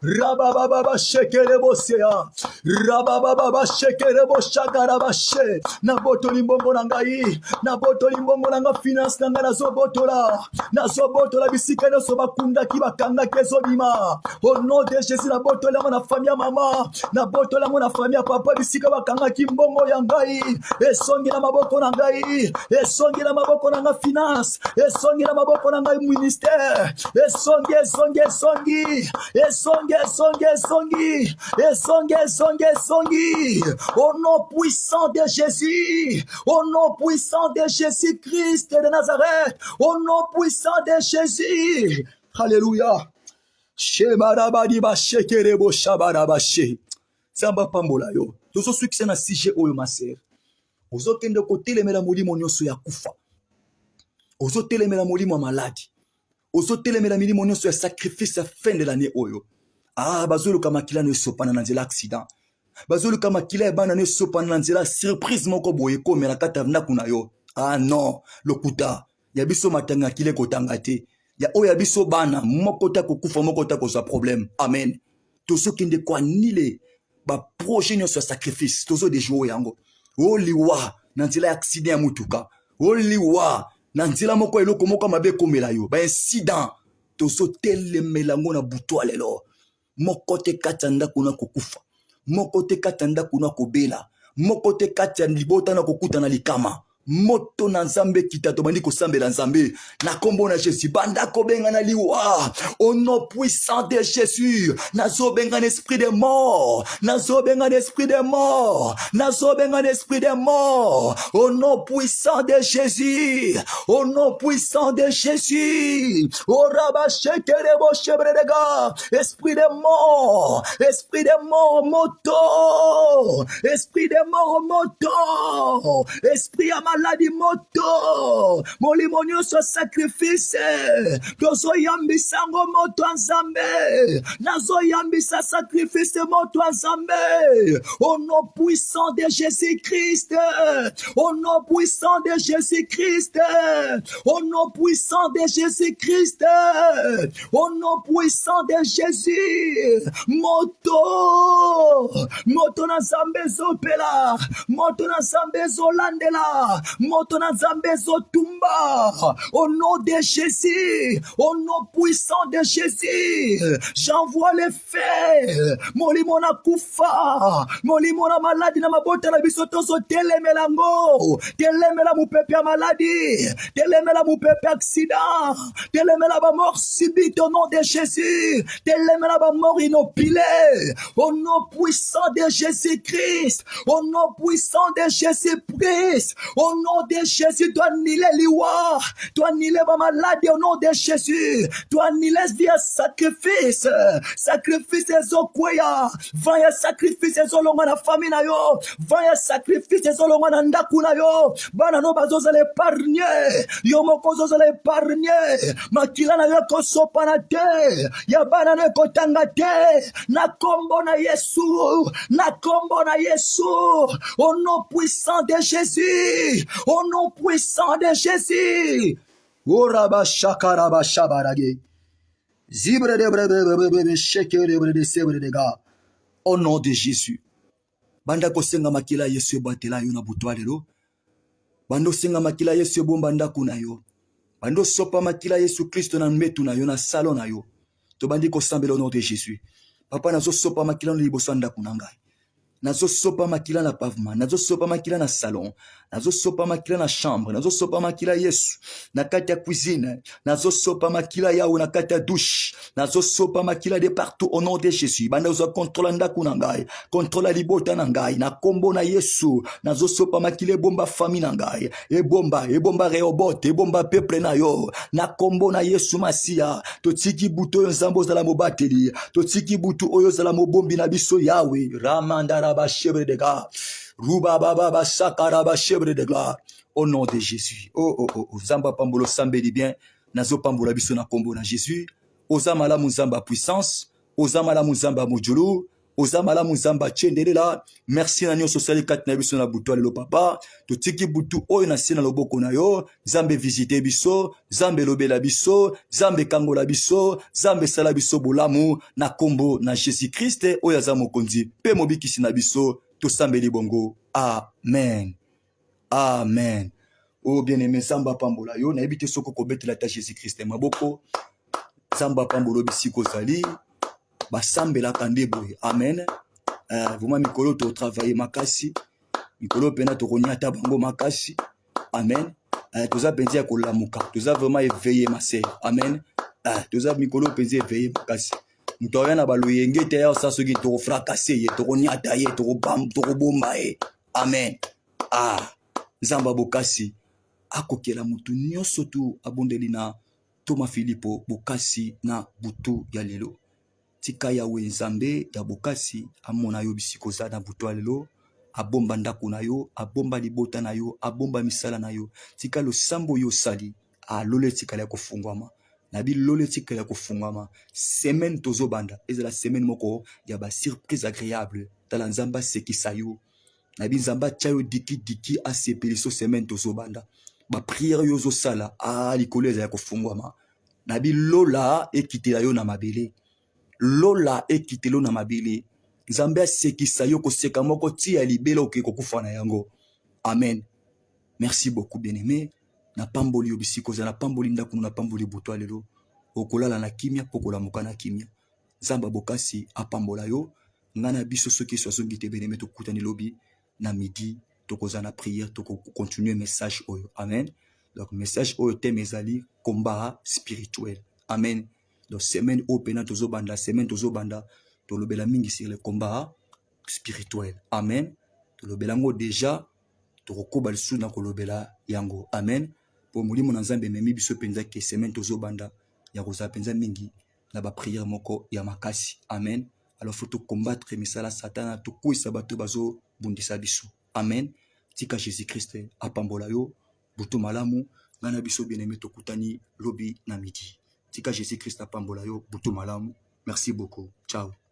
Rababa baba shekere bo shea. Rababa baba shekere bo shakara ba she. Na boto limbongo nangai, na boto limbongo nanga finance nanga na zobotola. Na zobotola bisika no soba kunda ki bakanga kezo bima. Au nom de Jésus na botola na famille ya mama, na botola na famille ya papa bisika bakanga ki mbongo yangai. Esongi na maboko nangai, esongi na maboko nanga finance, esongi na maboko nanga ministère, esongi esongi esongi, esongi esongi esongi, esongi esongi esongi. Au nom puissant de Jésus, au nom puissant de Jésus-Christ de Nazareth, au nom puissant de Jésus. Alléluia. Shebarabadi ba shekerebo shabaraba she. Samba pambola yo. Tozo succès na sujet oyo ma sœur. Ozokende kotelemela molimo nyonso ya kufa, ozotelemela molimo maladi, ozotelemela milimo nyonso ya sacrifice à fin de l'année oyo. Ah, bazoluka makila no sopana na nzela accident, bazoluka makila ebana no sopana na nzela surprise moko boye komela kata na kuna yo. Ah non, lokuta ya biso matanga kile kotanga te, ya oya biso bana moko ta kokufa moko ta kozwa problème. Amen. Tozokende kwa nile ba projet nyonso ya sacrifice tozo de jour yango. Oliwa nanzela accident ya mutuka, oliwa nanzela moko eloko moko mabe komela yo ba incident tozo telemela ngo na buto alelo. Moko te katanda kuna kokufa, moko te katanda kuna kobela, moko te katanda libota na kokuta na likama. Moto na nzambe kitato bandi kosambela nzambe na kombo na Jésus banda kobenga na liwa. Au nom puissant de Jésus, nazo benga l'esprit de mort, nazo benga l'esprit de mort, nazo benga l'esprit de mort. Au nom puissant de Jésus, au nom puissant de Jésus. Au rabat shekere bo shebre de ga. Esprit de mort, esprit de mort moto, esprit de mort moto, esprit à maladie moto, molimo nyonso sacrifice, tozo yambisa ngo moto nzambe, nazo yambisa sacrifice moto nzambe. Au nom puissant de Jésus-Christ, au nom puissant de Jésus-Christ, au nom puissant de Jésus-Christ, au nom puissant de Jésus. Moto, moto na nzambe zopela, moto na nzambe zolandela, moto na nzambe ezotumba au nom de Jésus, au nom puissant de Jésus. J'envoie les faits. Molimo na kufa, molimo na maladi na mabota na biso tozo telemela ngo, telemela mupepe ya maladi, telemela mupepe accident, telemela ba mort subite au nom de Jésus, telemela ba mort inopilé, au nom puissant de Jésus-Christ, au nom puissant de Jésus-Christ, au nom de Jésus, tu annihiles l'iwa, tu annihiles ba maladie au nom de Jésus, tu annihiles via sacrifice, sacrifice ezokweya, vaya sacrifice ezolonga na famille na yo, vaya sacrifice ezolonga na ndaku na yo, bana no bazozala épargner, yo moko zozala épargner, makila na yo kosopa na te, ya bana no ekotanga te, na kombo na Yesu, na kombo na Yesu, au nom puissant de Jésus, au nom puissant de Jésus. Oraba shakaraba shabarage. Zibre de brebe sheke de brebe sebre de ga. Au nom de Jésus. Banda kosenga makila Yesu batela yo na butwa lelo. Bando senga makila Yesu bomba ndaku na yo. Bando sopa makila Yesu Kristo na metu na yo na salon na yo. To bandi kosambela au nom de Jésus. Papa nazo sopa makila no liboso ndaku na ngai. Nazo sopa makila na pavement, nazo sopa makila na salon, nazo sopa makila na chambre, nazo sopa makila Yesu na kati ya cuisine, nazo sopa makila yao na kati ya douche, nazo sopa makila de partout au nom de Jésus. Banda uzo contrôle ndaku na ngai, contrôle libota na ngai, na kombo na Yesu, nazo sopa makila bomba famille na ngai, e bomba Rehoboth, e bomba peuple na yo, na kombo na Yesu Masia, to tiki buto yo nzambo za la mobateli, to tiki butu oyo za la mobombi na biso Yahweh, Ramandara de gars. Ruba baba sakaraba chebre de gloire. Au nom de Jésus. Oh. Zamba pambolo sambeli bien. Nazo pambola biso na kombo na Jésus. Ozamala muzamba puissance. Ozamala muzamba mujulu. Ozamala muzamba chendelela. Merci na nyonso sali kat na biso na butu lelo papa. To tiki butu oyo na sina loboko na yo. Zambe visiter biso. Zambe lobela biso. Zambe kangola biso. Zambe sala biso bolamu. Na kombo na Jésus Christ. Oyo aza mokonzi. Pe mobikisi na biso. To sambeli bongo. Amen. Amen. Oh bien-aimé, Zamba pambola yo. Na ebite soko kobetela ta Jésus Christ maboko. Zamba pambolo bisiko zali. Basambela kande boye. Amen. Vraiment mikolo to travailler makasi. Mikolo pena to konyata bango makasi. Amen. Toza penzi ya kolamuka. Toza vraiment éveillé ma sœur. Amen. Toza mikolo penzi éveillé makasi. Mutoya na baloyenge te ya saso ki to fracasser ye, to nyata ye, to bam, to bomba ye. Amen. Zamba bokasi. Akokela mutu nyonso tu abondeli na Toma Filipo bokasi na butu ya lelo. Tika yawe nzambe ya bokasi amona yo bisiko za na butu ya lelo. Abomba ndaku na yo, abomba libota na yo, abomba misala na yo. Tika lo sambo yo sali, lole tika ya kofungwama. Nabi lole tika ya kofungwama. Semaine tozo banda. Eza la semaine moko ya ba surprise agréable. Tala nzamba sekisa yo. Nabi nzamba chayo diki asepeliso semaine tozo banda. Ba prière yo zo sala. Likolo eza ya kofungwama. Nabi lola ekitela yo na mabele. Lola ekitelo na mabele. Nzambe asekisa yo koseka moko ti ya libela oke kokufa na yango. Amen. Merci beaucoup bien-aimé. Na pamboli yo bisiko za na pamboli ndaku na pamboli butwa lelo. Okolala na kimia pokola moka na kimia. Nzamba bokasi apambola yo. Ngana biso soki swazongi te bien-aimé to kutani lobi na midi tokoza na prière to continuer message oyo. Amen. Donc message oyo thème ezali combat spirituel. Amen. Donc semaine open tozo banda, semaine tozo banda to lobela mingi sur le combat spirituel. Amen. To lobela ngo déjà to kokoba lisu na kolobela yango. Amen. Pour mulimo na nzambe memi biso penza ke semaine tozo banda ya koza penza mingi na ba prière moko ya makasi. Amen. Alors faut to combattre misala satana to kuisa bato bazo bundisa biso. Amen. Tika Jésus Christ apambola yo butu malamu ngana biso bien-aimé to kutani lobi na midi. Tika Jésus Christ apambola yo butu malamu. Merci beaucoup. Ciao.